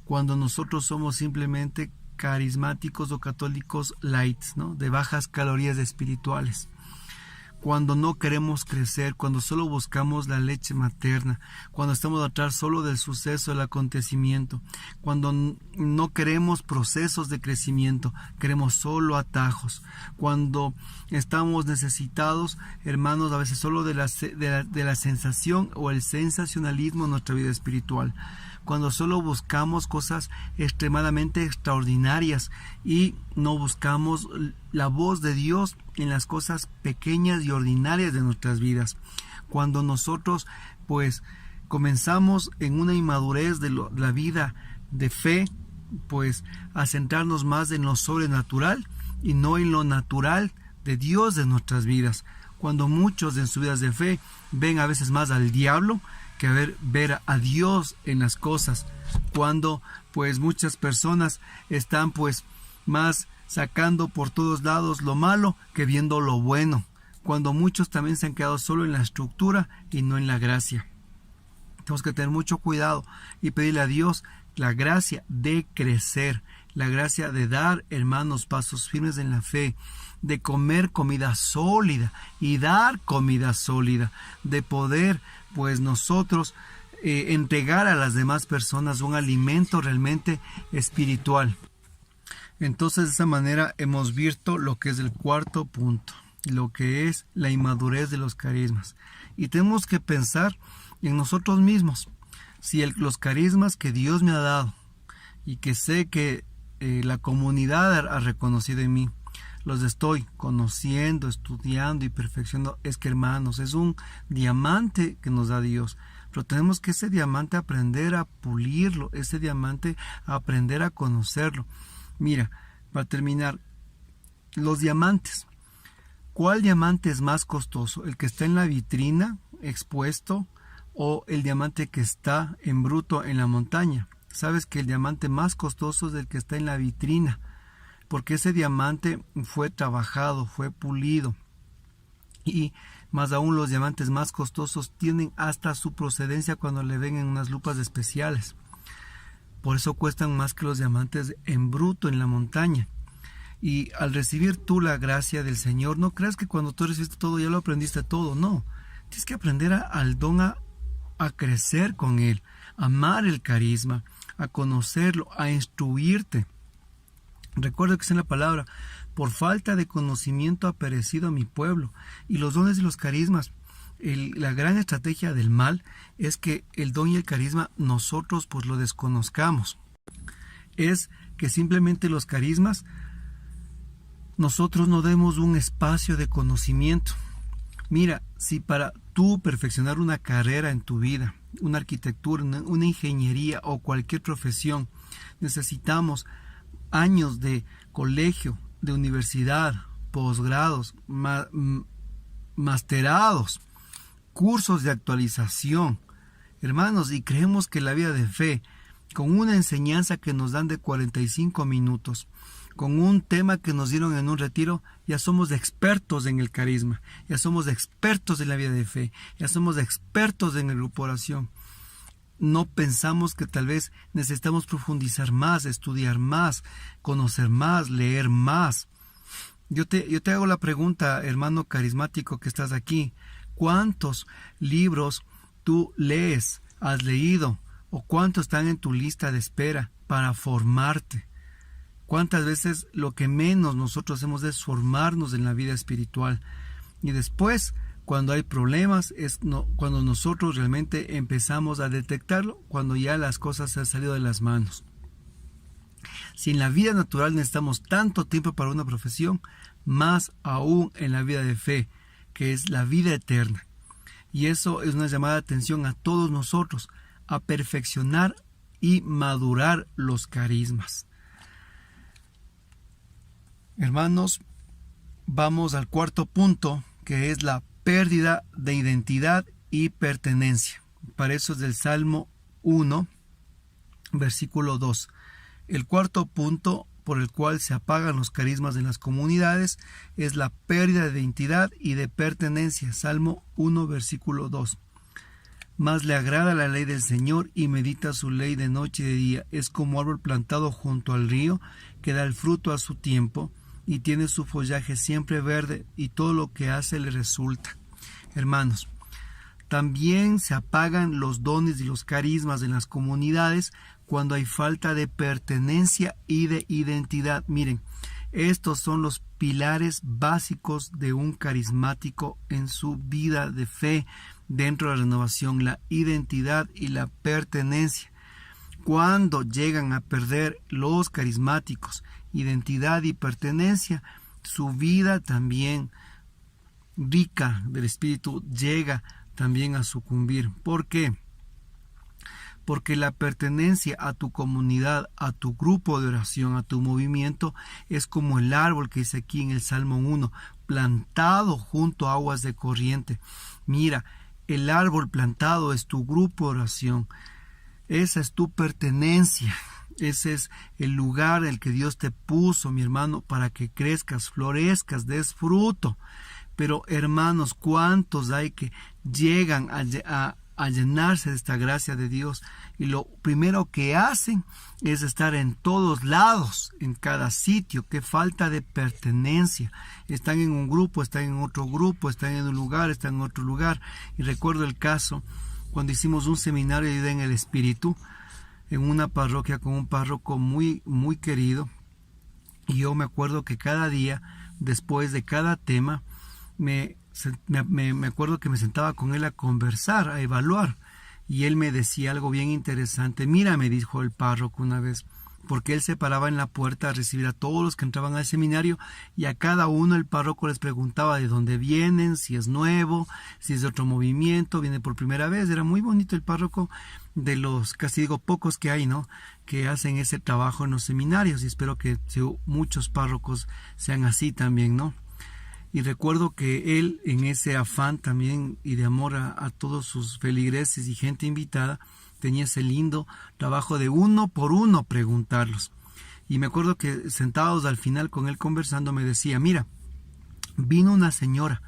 cuando nosotros somos simplemente carismáticos o católicos light, ¿no? De bajas calorías espirituales. Cuando no queremos crecer, cuando solo buscamos la leche materna, cuando estamos atrás solo del suceso, del acontecimiento, cuando no queremos procesos de crecimiento, queremos solo atajos, cuando estamos necesitados, hermanos, a veces solo de la sensación o el sensacionalismo en nuestra vida espiritual, cuando solo buscamos cosas extremadamente extraordinarias y no buscamos la voz de Dios en las cosas pequeñas y ordinarias de nuestras vidas. Cuando nosotros pues comenzamos en una inmadurez de la vida de fe, pues a centrarnos más en lo sobrenatural y no en lo natural de Dios de nuestras vidas. Cuando muchos en sus vidas de fe ven a veces más al diablo que ver a Dios en las cosas, cuando pues muchas personas están pues más sacando por todos lados lo malo que viendo lo bueno, cuando muchos también se han quedado solo en la estructura y no en la gracia. Tenemos que tener mucho cuidado y pedirle a Dios la gracia de crecer, la gracia de dar, hermanos, pasos firmes en la fe, de comer comida sólida y dar comida sólida, de poder pues nosotros entregar a las demás personas un alimento realmente espiritual. Entonces, de esa manera hemos visto lo que es el cuarto punto, lo que es la inmadurez de los carismas. Y tenemos que pensar en nosotros mismos. Si los carismas que Dios me ha dado y que sé que la comunidad ha reconocido en mí, los estoy conociendo, estudiando y perfeccionando, es que, hermanos, es un diamante que nos da Dios. Pero tenemos que ese diamante aprender a pulirlo, ese diamante aprender a conocerlo. Mira, para terminar, los diamantes. ¿Cuál diamante es más costoso? ¿El que está en la vitrina, expuesto, o el diamante que está en bruto en la montaña? Sabes que el diamante más costoso es el que está en la vitrina, porque ese diamante fue trabajado, fue pulido. Y más aún los diamantes más costosos tienen hasta su procedencia cuando le ven en unas lupas especiales. Por eso cuestan más que los diamantes en bruto en la montaña. Y al recibir tú la gracia del Señor, no creas que cuando tú recibiste todo ya lo aprendiste todo, no. Tienes que aprender al don a crecer con él, a amar el carisma, a conocerlo, a instruirte. Recuerda que es en la palabra, por falta de conocimiento ha perecido a mi pueblo. Y los dones y los carismas, la gran estrategia del mal es que el don y el carisma nosotros pues lo desconozcamos. Es que simplemente los carismas nosotros no demos un espacio de conocimiento. Mira, si para tú perfeccionar una carrera en tu vida, una arquitectura, una ingeniería o cualquier profesión, necesitamos años de colegio, de universidad, posgrados, masterados, cursos de actualización, hermanos, y creemos que la vida de fe, con una enseñanza que nos dan de 45 minutos, con un tema que nos dieron en un retiro, ya somos expertos en el carisma, ya somos expertos en la vida de fe, ya somos expertos en el grupo oración. No pensamos que tal vez necesitamos profundizar más, estudiar más, conocer más, leer más. Yo te hago la pregunta, hermano carismático que estás aquí, ¿cuántos libros tú lees, has leído, o cuántos están en tu lista de espera para formarte? ¿Cuántas veces lo que menos nosotros hacemos es formarnos en la vida espiritual? Y después, cuando hay problemas, cuando nosotros realmente empezamos a detectarlo, cuando ya las cosas se han salido de las manos. Si en la vida natural necesitamos tanto tiempo para una profesión, más aún en la vida de fe, que es la vida eterna. Y eso es una llamada de atención a todos nosotros, a perfeccionar y madurar los carismas. Hermanos, vamos al cuarto punto, que es la pérdida de identidad y pertenencia. Para eso es del Salmo 1, versículo 2. El cuarto punto por el cual se apagan los carismas en las comunidades es la pérdida de identidad y de pertenencia. Salmo 1, versículo 2. Mas le agrada la ley del Señor y medita su ley de noche y de día. Es como árbol plantado junto al río, que da el fruto a su tiempo y tiene su follaje siempre verde, y todo lo que hace le resulta. Hermanos, también se apagan los dones y los carismas en las comunidades cuando hay falta de pertenencia y de identidad. Miren, estos son los pilares básicos de un carismático en su vida de fe dentro de la renovación: la identidad y la pertenencia. Cuando llegan a perder los carismáticos identidad y pertenencia, su vida también rica del Espíritu llega también a sucumbir. ¿Por qué? Porque la pertenencia a tu comunidad, a tu grupo de oración, a tu movimiento, es como el árbol que dice aquí en el Salmo 1, plantado junto a aguas de corriente. Mira, el árbol plantado es tu grupo de oración. Esa es tu pertenencia. Ese es el lugar en el que Dios te puso, mi hermano, para que crezcas, florezcas, des fruto. Pero, hermanos, ¿cuántos hay que llegan a llenarse de esta gracia de Dios? Y lo primero que hacen es estar en todos lados, en cada sitio. Qué falta de pertenencia. Están en un grupo, están en otro grupo, están en un lugar, están en otro lugar. Y recuerdo el caso cuando hicimos un seminario de vida en el Espíritu en una parroquia con un párroco muy, muy querido. Y yo me acuerdo que cada día, después de cada tema, me acuerdo que me sentaba con él a conversar, a evaluar, y él me decía algo bien interesante. Mira, me dijo el párroco una vez, porque él se paraba en la puerta a recibir a todos los que entraban al seminario, y a cada uno el párroco les preguntaba de dónde vienen, si es nuevo, si es de otro movimiento, viene por primera vez. Era muy bonito el párroco, de los casi digo pocos que hay, ¿no?, que hacen ese trabajo en los seminarios, y espero que muchos párrocos sean así también, ¿no? Y recuerdo que él, en ese afán también y de amor a todos sus feligreses y gente invitada, tenía ese lindo trabajo de uno por uno preguntarlos. Y me acuerdo que sentados al final con él conversando me decía, mira, vino una señora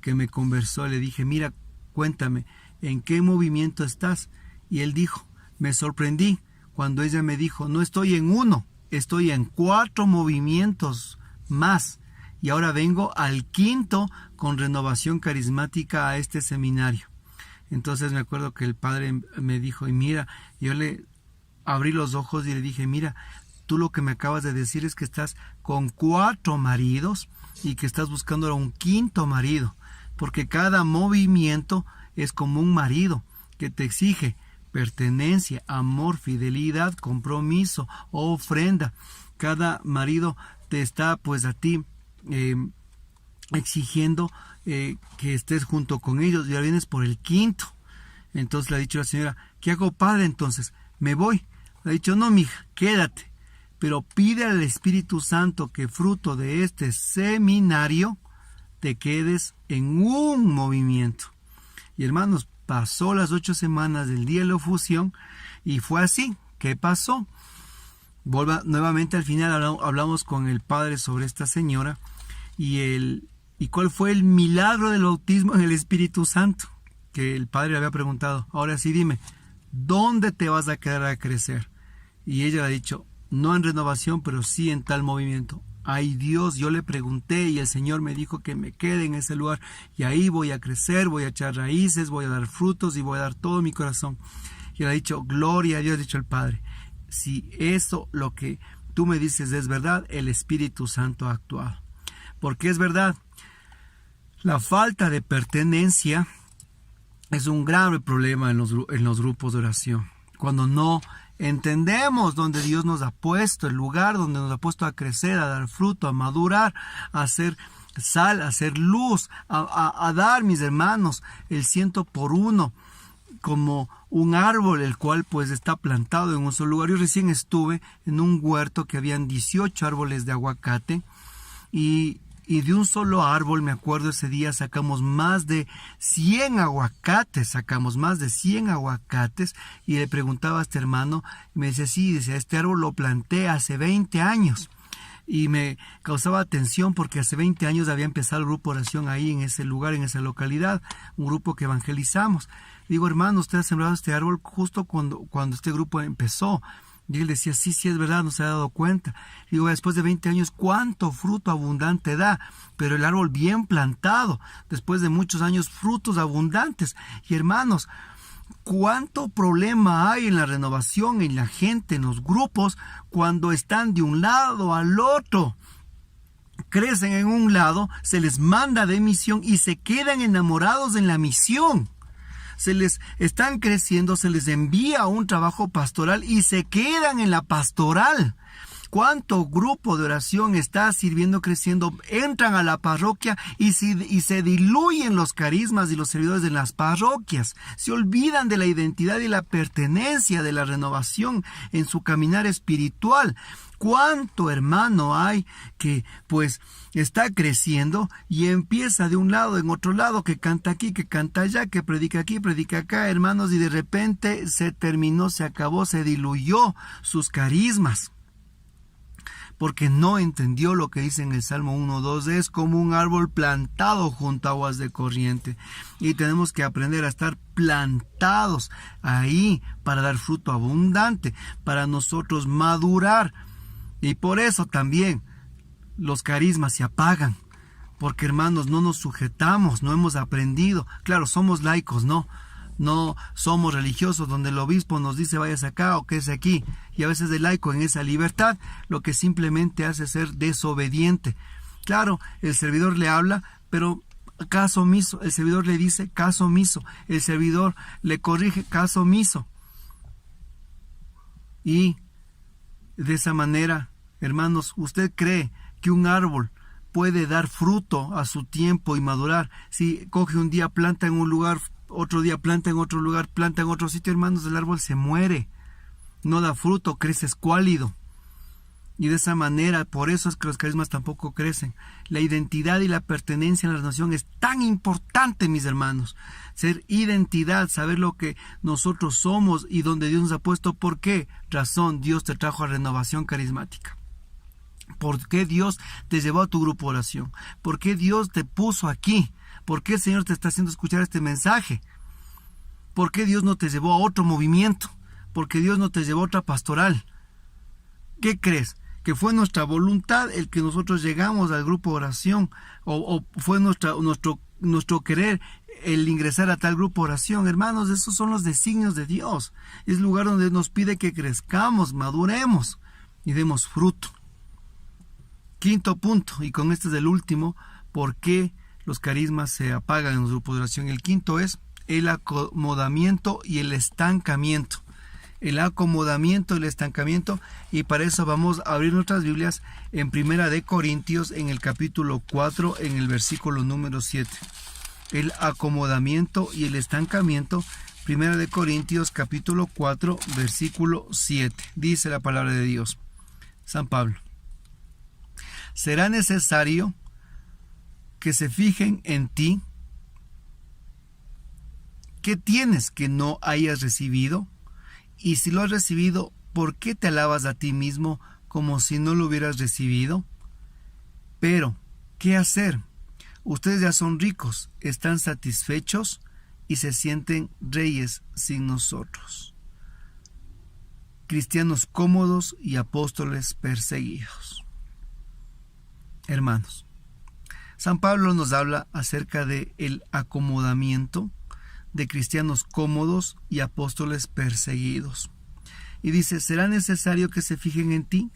que me conversó, le dije, mira, cuéntame, ¿en qué movimiento estás? Y él dijo, me sorprendí cuando ella me dijo, no estoy en uno, estoy en 4 movimientos más. Y ahora vengo al 5º con renovación carismática a este seminario. Entonces me acuerdo que el padre me dijo, y mira, yo le abrí los ojos y le dije, mira, tú lo que me acabas de decir es que estás con 4 maridos y que estás buscando ahora un 5º marido, porque cada movimiento es como un marido que te exige pertenencia, amor, fidelidad, compromiso, ofrenda. Cada marido te está pues a ti exigiendo que estés junto con ellos, y ahora vienes por el 5º. Entonces le ha dicho la señora, ¿qué hago, padre? Entonces, me voy. Le ha dicho, no, mija, quédate, pero pide al Espíritu Santo que fruto de este seminario te quedes en un movimiento. Y hermanos, pasó las 8 semanas del día de la efusión y fue así. ¿Qué pasó? Nuevamente al final hablamos con el padre sobre esta señora y cuál fue el milagro del bautismo en el Espíritu Santo, que el padre le había preguntado, ahora sí dime, ¿dónde te vas a quedar a crecer? Y ella le ha dicho, no en renovación, pero sí en tal movimiento. Ay Dios, yo le pregunté y el Señor me dijo que me quede en ese lugar, y ahí voy a crecer, voy a echar raíces, voy a dar frutos y voy a dar todo mi corazón. Y le ha dicho, gloria a Dios, ha dicho el padre. Si eso lo que tú me dices es verdad, el Espíritu Santo ha actuado. Porque es verdad, la falta de pertenencia es un grave problema en los grupos de oración. Cuando no entendemos dónde Dios nos ha puesto, el lugar donde nos ha puesto a crecer, a dar fruto, a madurar, a hacer sal, a hacer luz, a dar, mis hermanos, el 100 por 1, como un árbol el cual pues está plantado en un solo lugar. Yo recién estuve en un huerto que habían 18 árboles de aguacate y Y de un solo árbol, me acuerdo ese día, sacamos más de 100 aguacates, y le preguntaba a este hermano, y me decía, sí, dice, este árbol lo planté hace 20 años. Y me causaba atención porque hace 20 años había empezado el grupo de oración ahí en ese lugar, en esa localidad, un grupo que evangelizamos. Digo, hermano, usted ha sembrado este árbol justo cuando este grupo empezó. Y él decía, sí, es verdad, no se ha dado cuenta. Digo, después de 20 años, ¿cuánto fruto abundante da? Pero el árbol bien plantado, después de muchos años, frutos abundantes. Y hermanos, ¿cuánto problema hay en la renovación, en la gente, en los grupos, cuando están de un lado al otro? Crecen en un lado, se les manda de misión y se quedan enamorados en la misión. Se les están creciendo, se les envía un trabajo pastoral y se quedan en la pastoral. ¿Cuánto grupo de oración está sirviendo, creciendo? Entran a la parroquia y se diluyen los carismas y los servidores de las parroquias. Se olvidan de la identidad y la pertenencia de la renovación en su caminar espiritual. ¿Cuánto hermano hay que pues está creciendo y empieza de un lado en otro lado, que canta aquí, que canta allá, que predica aquí, predica acá, hermanos, y de repente se terminó, se acabó, se diluyó sus carismas? Porque no entendió lo que dice en el Salmo 1:2, es como un árbol plantado junto a aguas de corriente. Y tenemos que aprender a estar plantados ahí para dar fruto abundante, para nosotros madurar. Y por eso también los carismas se apagan, porque hermanos, no nos sujetamos, no hemos aprendido. Claro, somos laicos, no somos religiosos donde el obispo nos dice váyase acá o quédese aquí, y a veces el laico en esa libertad lo que simplemente hace es ser desobediente. Claro, el servidor le habla, pero caso omiso. El servidor le dice caso omiso, el servidor le corrige caso omiso, y de esa manera, hermanos, ¿usted cree que un árbol puede dar fruto a su tiempo y madurar? Si coge un día, planta en un lugar, otro día planta en otro lugar, planta en otro sitio, hermanos, el árbol se muere, no da fruto, crece escuálido. Y de esa manera, por eso es que los carismas tampoco crecen. La identidad y la pertenencia en la nación es tan importante, mis hermanos. Ser identidad, saber lo que nosotros somos y donde Dios nos ha puesto. ¿Por qué razón Dios te trajo a Renovación Carismática? ¿Por qué Dios te llevó a tu grupo de oración? ¿Por qué Dios te puso aquí? ¿Por qué el Señor te está haciendo escuchar este mensaje? ¿Por qué Dios no te llevó a otro movimiento? ¿Por qué Dios no te llevó a otra pastoral? ¿Qué crees? ¿Que fue nuestra voluntad el que nosotros llegamos al grupo de oración? ¿O fue nuestro querer el ingresar a tal grupo de oración? Hermanos, esos son los designios de Dios. Es el lugar donde nos pide que crezcamos, maduremos y demos fruto. Quinto punto, y con este es el último, ¿por qué los carismas se apagan en los grupos de oración? El quinto es el acomodamiento y el estancamiento. El acomodamiento y el estancamiento, y para eso vamos a abrir nuestras Biblias en Primera de Corintios, en el capítulo 4, en el versículo número 7. El acomodamiento y el estancamiento, Primera de Corintios, capítulo 4, versículo 7. Dice la palabra de Dios. San Pablo: será necesario que se fijen en ti. ¿Qué tienes que no hayas recibido? Y si lo has recibido, ¿por qué te alabas a ti mismo como si no lo hubieras recibido? Pero, ¿qué hacer? Ustedes ya son ricos, están satisfechos y se sienten reyes sin nosotros. Cristianos cómodos y apóstoles perseguidos. Hermanos, San Pablo nos habla acerca de el acomodamiento de cristianos cómodos y apóstoles perseguidos. Y dice, ¿será necesario que se fijen en ti?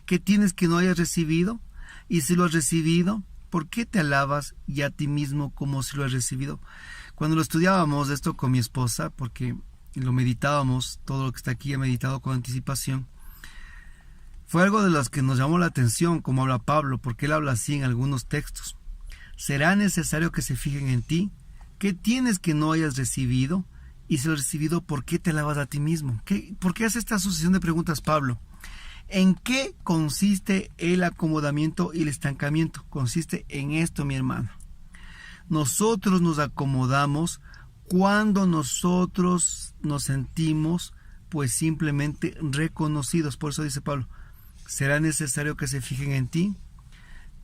¿Qué tienes que no hayas recibido? Y si lo has recibido, ¿por qué te alabas y a ti mismo como si lo has recibido? Cuando lo estudiábamos esto con mi esposa, porque lo meditábamos, todo lo que está aquí he meditado con anticipación, fue algo de los que nos llamó la atención, como habla Pablo, porque él habla así en algunos textos. ¿Será necesario que se fijen en ti? ¿Qué tienes que no hayas recibido? Y si lo has recibido, ¿por qué te alabas a ti mismo? ¿Por qué hace esta sucesión de preguntas Pablo? ¿En qué consiste el acomodamiento y el estancamiento? Consiste en esto, mi hermano. Nosotros nos acomodamos cuando nosotros nos sentimos pues simplemente reconocidos. Por eso dice Pablo, ¿será necesario que se fijen en ti?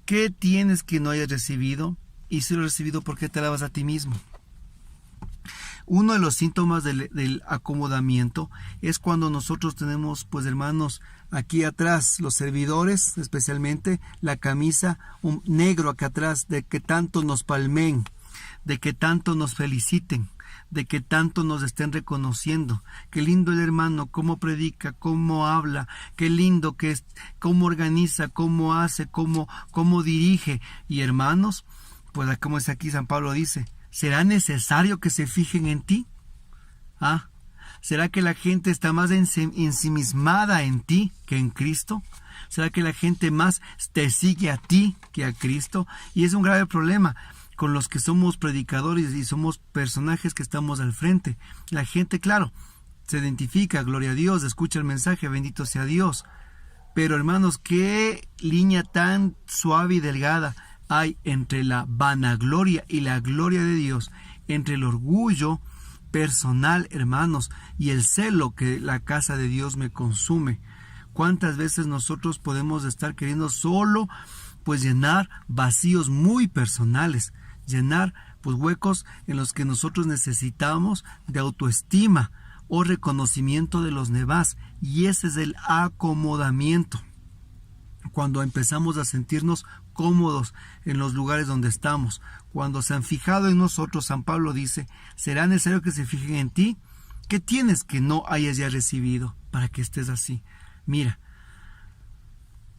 ¿Qué tienes que no hayas recibido? Y si lo has recibido, ¿por qué te alabas a ti mismo? Uno de los síntomas del acomodamiento es cuando nosotros tenemos, pues hermanos, aquí atrás, los servidores, especialmente la camisa, un negro acá atrás, de que tanto nos palmen, de que tanto nos feliciten, de que tanto nos estén reconociendo. Qué lindo el hermano, cómo predica, cómo habla, qué lindo que es, cómo organiza, cómo hace, cómo dirige. Y hermanos, pues como es aquí San Pablo dice, ¿será necesario que se fijen en ti? ¿Será que la gente está más ensimismada en ti que en Cristo? ¿Será que la gente más te sigue a ti que a Cristo? Y es un grave problema con los que somos predicadores y somos personajes que estamos al frente. La gente, claro, se identifica, gloria a Dios, escucha el mensaje, bendito sea Dios. Pero hermanos, qué línea tan suave y delgada hay entre la vanagloria y la gloria de Dios, entre el orgullo personal, hermanos, y el celo que la casa de Dios me consume. ¿Cuántas veces nosotros podemos estar queriendo solo pues llenar vacíos muy personales, llenar pues huecos en los que nosotros necesitamos de autoestima o reconocimiento de los demás? Y ese es el acomodamiento. Cuando empezamos a sentirnos cómodos en los lugares donde estamos, cuando se han fijado en nosotros, San Pablo dice, ¿será necesario que se fijen en ti? ¿Qué tienes que no hayas ya recibido para que estés así? Mira,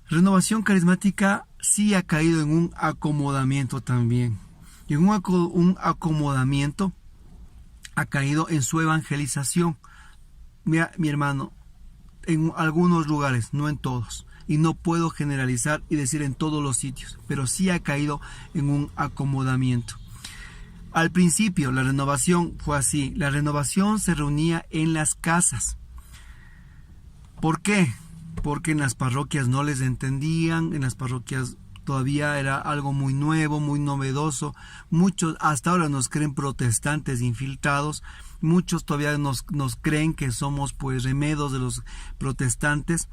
Renovación Carismática sí ha caído en un acomodamiento también. Y en un acomodamiento ha caído en su evangelización. Mira, mi hermano, en algunos lugares, no en todos. Y no puedo generalizar y decir en todos los sitios, pero sí ha caído en un acomodamiento. Al principio la renovación fue así. La renovación se reunía en las casas. ¿Por qué? Porque en las parroquias no les entendían, en las parroquias todavía era algo muy nuevo, muy novedoso. Muchos hasta ahora nos creen protestantes infiltrados. Muchos todavía nos creen que somos pues remedos de los protestantes.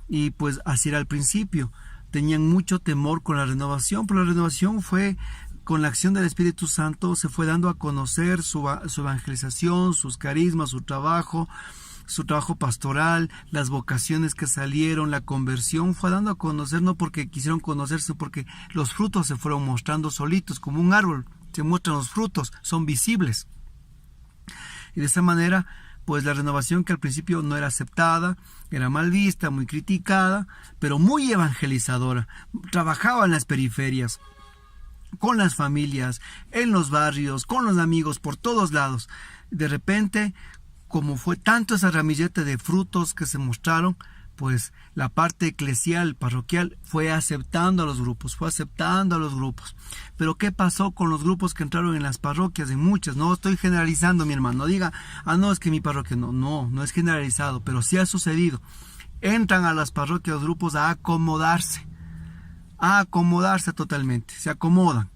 Y pues así era al principio. Tenían mucho temor con la renovación, pero la renovación fue, con la acción del Espíritu Santo, se fue dando a conocer su evangelización, sus carismas, su trabajo pastoral, las vocaciones que salieron, la conversión, fue dando a conocer, no porque quisieron conocerse, porque los frutos se fueron mostrando solitos, como un árbol, se muestran los frutos, son visibles. Y de esa manera, pues la renovación, que al principio no era aceptada, era mal vista, muy criticada, pero muy evangelizadora, trabajaba en las periferias, con las familias, en los barrios, con los amigos, por todos lados. De repente, como fue tanto esa ramillete de frutos que se mostraron, pues la parte eclesial, parroquial, fue aceptando a los grupos. Pero ¿qué pasó con los grupos que entraron en las parroquias? En muchas, no estoy generalizando, mi hermano, no diga, no, es que mi parroquia, no es generalizado, pero sí ha sucedido. Entran a las parroquias los grupos a acomodarse totalmente, se acomodan.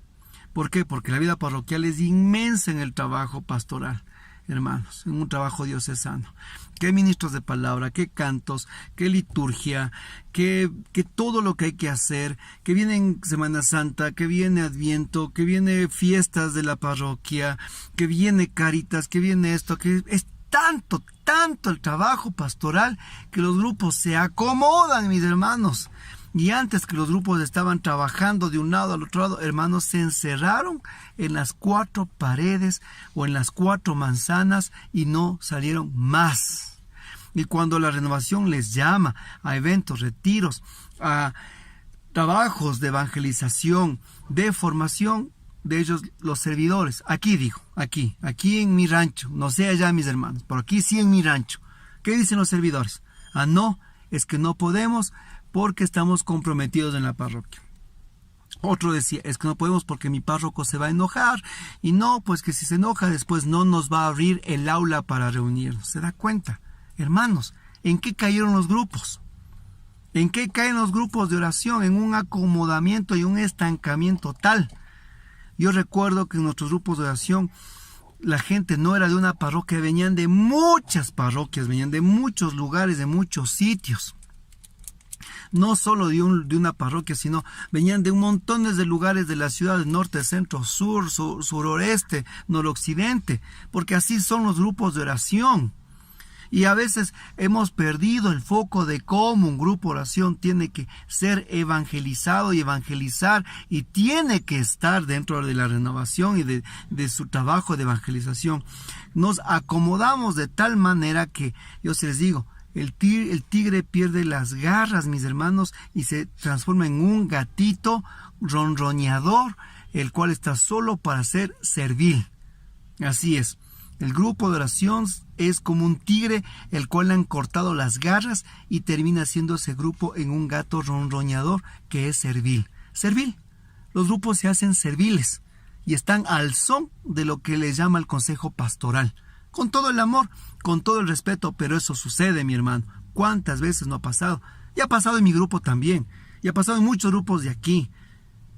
¿Por qué? Porque la vida parroquial es inmensa en el trabajo pastoral, hermanos, en un trabajo diocesano. Qué ministros de palabra, qué cantos, qué liturgia, que todo lo que hay que hacer, que viene Semana Santa, que viene Adviento, que viene fiestas de la parroquia, que viene Cáritas, que viene esto, que es tanto el trabajo pastoral que los grupos se acomodan, mis hermanos. Y antes que los grupos estaban trabajando de un lado al otro lado, hermanos, se encerraron en las 4 paredes o en las 4 manzanas y no salieron más. Y cuando la renovación les llama a eventos, retiros, a trabajos de evangelización, de formación de ellos, los servidores, aquí en mi rancho, no sé allá mis hermanos, pero aquí sí en mi rancho, ¿qué dicen los servidores? No, es que no podemos porque estamos comprometidos en la parroquia. Otro decía, es que no podemos porque mi párroco se va a enojar, y no, pues que si se enoja después no nos va a abrir el aula para reunirnos. ¿Se da cuenta? Hermanos, ¿en qué cayeron los grupos? ¿En qué caen los grupos de oración? En un acomodamiento y un estancamiento tal. Yo recuerdo que en nuestros grupos de oración la gente no era de una parroquia, venían de muchas parroquias, venían de muchos lugares, de muchos sitios. No solo de una parroquia, sino venían de un montón de lugares de la ciudad, norte, centro, sur, sureste, noroccidente, porque así son los grupos de oración. Y a veces hemos perdido el foco de cómo un grupo de oración tiene que ser evangelizado y evangelizar, y tiene que estar dentro de la renovación y de su trabajo de evangelización. Nos acomodamos de tal manera que, yo se les digo, el tigre pierde las garras, mis hermanos, y se transforma en un gatito ronroñador, el cual está solo para ser servil. Así es. El grupo de oración es como un tigre, el cual le han cortado las garras y termina siendo ese grupo en un gato ronroñador que es servil. Servil. Los grupos se hacen serviles y están al son de lo que les llama el consejo pastoral. Con todo el amor, con todo el respeto, pero eso sucede, mi hermano. ¿Cuántas veces no ha pasado? Y ha pasado en mi grupo también. Y ha pasado en muchos grupos de aquí.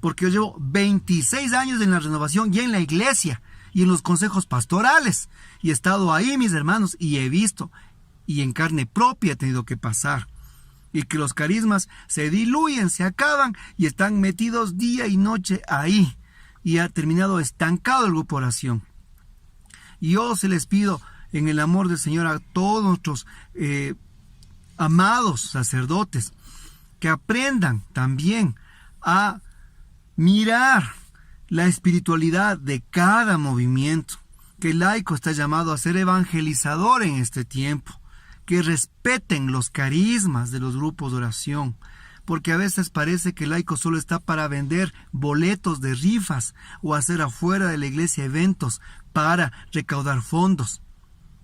Porque yo llevo 26 años en la renovación y en la iglesia y en los consejos pastorales. Y he estado ahí, mis hermanos, y he visto, y en carne propia he tenido que pasar. Y que los carismas se diluyen, se acaban y están metidos día y noche ahí. Y ha terminado estancado el grupo de oración. Y yo se les pido, en el amor del Señor, a todos nuestros amados sacerdotes, que aprendan también a mirar la espiritualidad de cada movimiento, que el laico está llamado a ser evangelizador en este tiempo, que respeten los carismas de los grupos de oración, porque a veces parece que el laico solo está para vender boletos de rifas o hacer afuera de la iglesia eventos para recaudar fondos.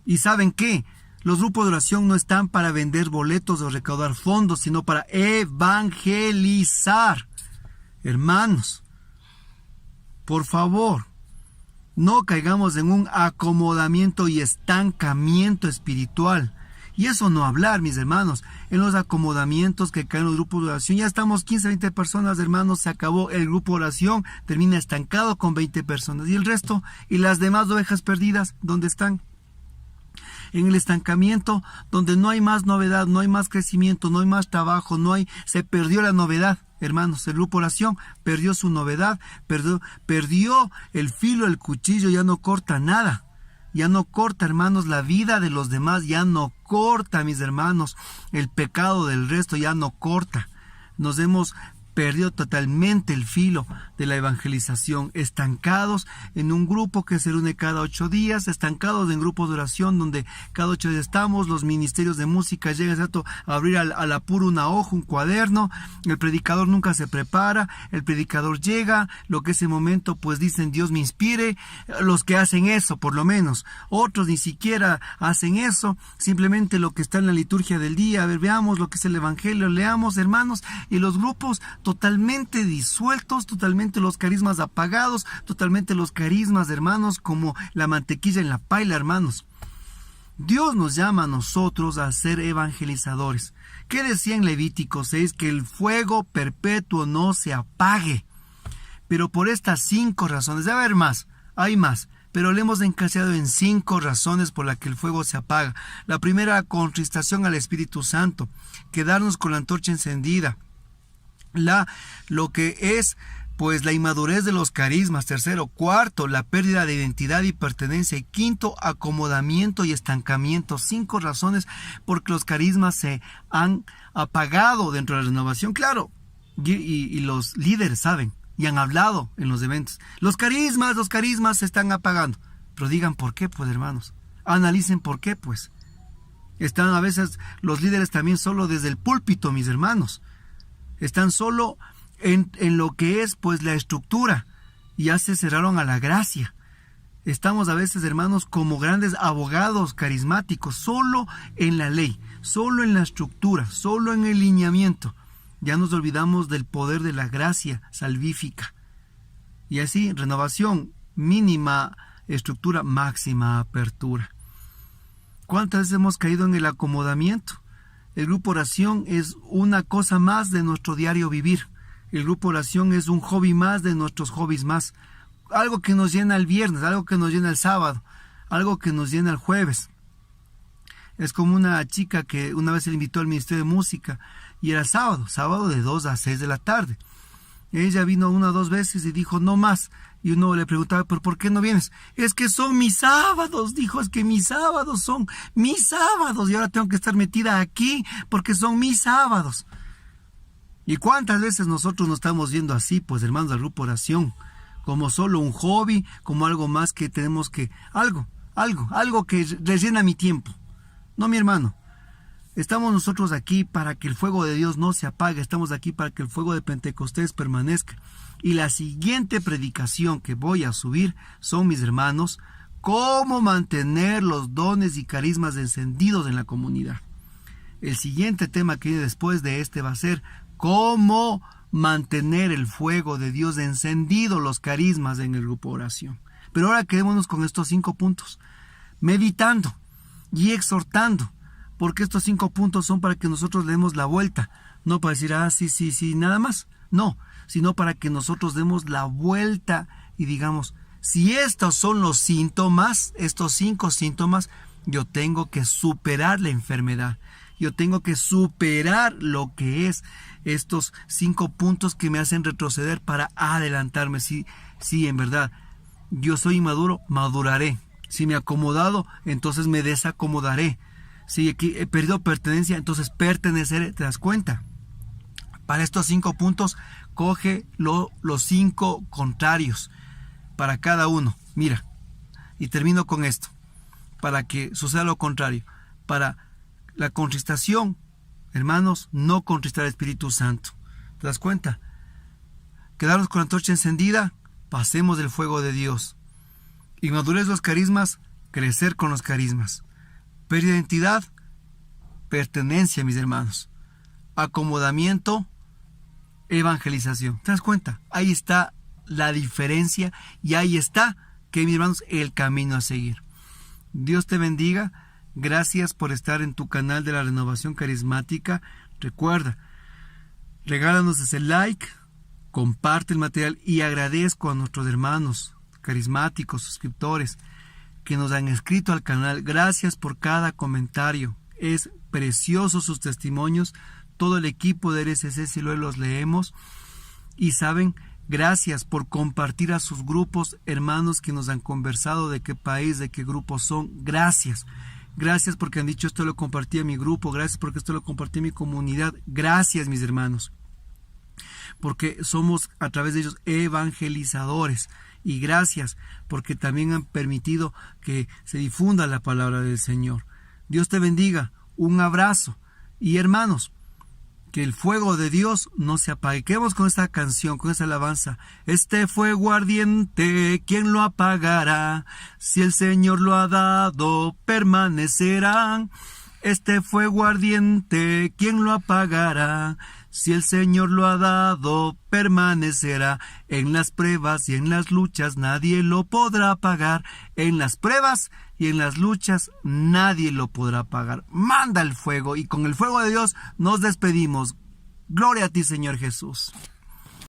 ¿Y saben qué? Los grupos de oración no están para vender boletos o recaudar fondos, sino para evangelizar. Hermanos, por favor, no caigamos en un acomodamiento y estancamiento espiritual. Y eso no hablar, mis hermanos, en los acomodamientos que caen los grupos de oración. Ya estamos 15, 20 personas, hermanos, se acabó el grupo de oración, termina estancado con 20 personas. ¿Y el resto? ¿Y las demás ovejas perdidas? ¿Dónde están? En el estancamiento, donde no hay más novedad, no hay más crecimiento, no hay más trabajo, se perdió la novedad. Hermanos, el grupo oración perdió su novedad, perdió el filo, el cuchillo, ya no corta nada. Ya no corta, hermanos, la vida de los demás, ya no corta, mis hermanos, el pecado del resto ya no corta. Nos hemos perdido totalmente el filo de la evangelización, estancados en un grupo que se reúne cada 8 días, estancados en grupos de oración donde cada 8 días estamos, los ministerios de música llegan a abrir al apuro una hoja, un cuaderno, el predicador nunca se prepara, el predicador llega, lo que ese momento pues dicen Dios me inspire, los que hacen eso por lo menos, otros ni siquiera hacen eso, simplemente lo que está en la liturgia del día, a ver, veamos lo que es el evangelio, leamos, hermanos, y los grupos totalmente disueltos, totalmente los carismas apagados, totalmente los carismas, hermanos, como la mantequilla en la paila, hermanos. Dios nos llama a nosotros a ser evangelizadores. ¿Qué decía en Levítico 6? Que el fuego perpetuo no se apague. Pero por estas 5 razones, debe haber más, hay más, pero le hemos encasillado en 5 razones por las que el fuego se apaga. La primera, contristación al Espíritu Santo, quedarnos con la antorcha encendida. Lo que es pues la inmadurez de los carismas. Tercero. Cuarto, la pérdida de identidad y pertenencia. Y quinto, acomodamiento y estancamiento. 5 razones por que los carismas se han apagado dentro de la renovación. Claro, y los líderes saben y han hablado en los eventos. Los carismas se están apagando. Pero digan por qué, pues, hermanos. Analicen por qué, pues. Están a veces los líderes también solo desde el púlpito, mis hermanos. Están solo en lo que es pues la estructura. Ya se cerraron a la gracia. Estamos a veces, hermanos, como grandes abogados carismáticos, solo en la ley, solo en la estructura, solo en el lineamiento. Ya nos olvidamos del poder de la gracia salvífica. Y así, renovación, mínima estructura, máxima apertura. ¿Cuántas veces hemos caído en el acomodamiento? El grupo oración es una cosa más de nuestro diario vivir. El grupo oración es un hobby más de nuestros hobbies más. Algo que nos llena el viernes, algo que nos llena el sábado, algo que nos llena el jueves. Es como una chica que una vez se le invitó al Ministerio de Música y era sábado de 2 a 6 de la tarde. Ella vino 1 o 2 veces y dijo no más. Y uno le preguntaba, ¿pero por qué no vienes? Es que son mis sábados, dijo, es que mis sábados son mis sábados y ahora tengo que estar metida aquí porque son mis sábados. ¿Y cuántas veces nosotros nos estamos viendo así, pues hermanos del grupo oración? Como solo un hobby, como algo más que tenemos que... Algo que rellena mi tiempo. No, mi hermano. Estamos nosotros aquí para que el fuego de Dios no se apague. Estamos aquí para que el fuego de Pentecostés permanezca. Y la siguiente predicación que voy a subir son, mis hermanos, cómo mantener los dones y carismas encendidos en la comunidad. El siguiente tema que viene después de este va a ser cómo mantener el fuego de Dios encendido, los carismas en el grupo oración. Pero ahora quedémonos con estos 5 puntos, meditando y exhortando, porque estos 5 puntos son para que nosotros le demos la vuelta, no para decir, sí, nada más, no, sino para que nosotros demos la vuelta y digamos, si estos son los síntomas, estos 5 síntomas, yo tengo que superar la enfermedad. Yo tengo que superar lo que es estos 5 puntos que me hacen retroceder para adelantarme. Sí, en verdad, yo soy inmaduro, maduraré. Si me he acomodado, entonces me desacomodaré. Si aquí he perdido pertenencia, entonces perteneceré. ¿Te das cuenta? Para estos 5 puntos, coge los 5 contrarios para cada uno. Mira, y termino con esto. Para que suceda lo contrario. Para la contristación, hermanos, no contristar al Espíritu Santo. ¿Te das cuenta? Quedarnos con la antorcha encendida, pasemos del fuego de Dios. Inmadurez los carismas, crecer con los carismas. Pérdida de identidad, pertenencia, mis hermanos. Acomodamiento, evangelización. ¿Te das cuenta? Ahí está la diferencia y ahí está, que mis hermanos, el camino a seguir. Dios te bendiga. Gracias por estar en tu canal de la Renovación Carismática. Recuerda, regálanos ese like, comparte el material y agradezco a nuestros hermanos carismáticos, suscriptores, que nos han escrito al canal. Gracias por cada comentario. Es precioso sus testimonios. Todo el equipo de RCC si lo los leemos. Y saben, gracias por compartir a sus grupos, hermanos que nos han conversado de qué país, de qué grupos son. Gracias. Gracias porque han dicho esto lo compartí a mi grupo. Gracias porque esto lo compartí a mi comunidad. Gracias, mis hermanos. Porque somos a través de ellos evangelizadores. Y gracias porque también han permitido que se difunda la palabra del Señor. Dios te bendiga. Un abrazo. Y hermanos, que el fuego de Dios no se apague. Quedemos con esta canción, con esta alabanza. Este fuego ardiente, ¿quién lo apagará? Si el Señor lo ha dado, permanecerá. Este fuego ardiente, ¿quién lo apagará? Si el Señor lo ha dado, permanecerá. En las pruebas y en las luchas nadie lo podrá apagar. En las pruebas y en las luchas nadie lo podrá apagar. Manda el fuego y con el fuego de Dios nos despedimos. Gloria a ti, Señor Jesús.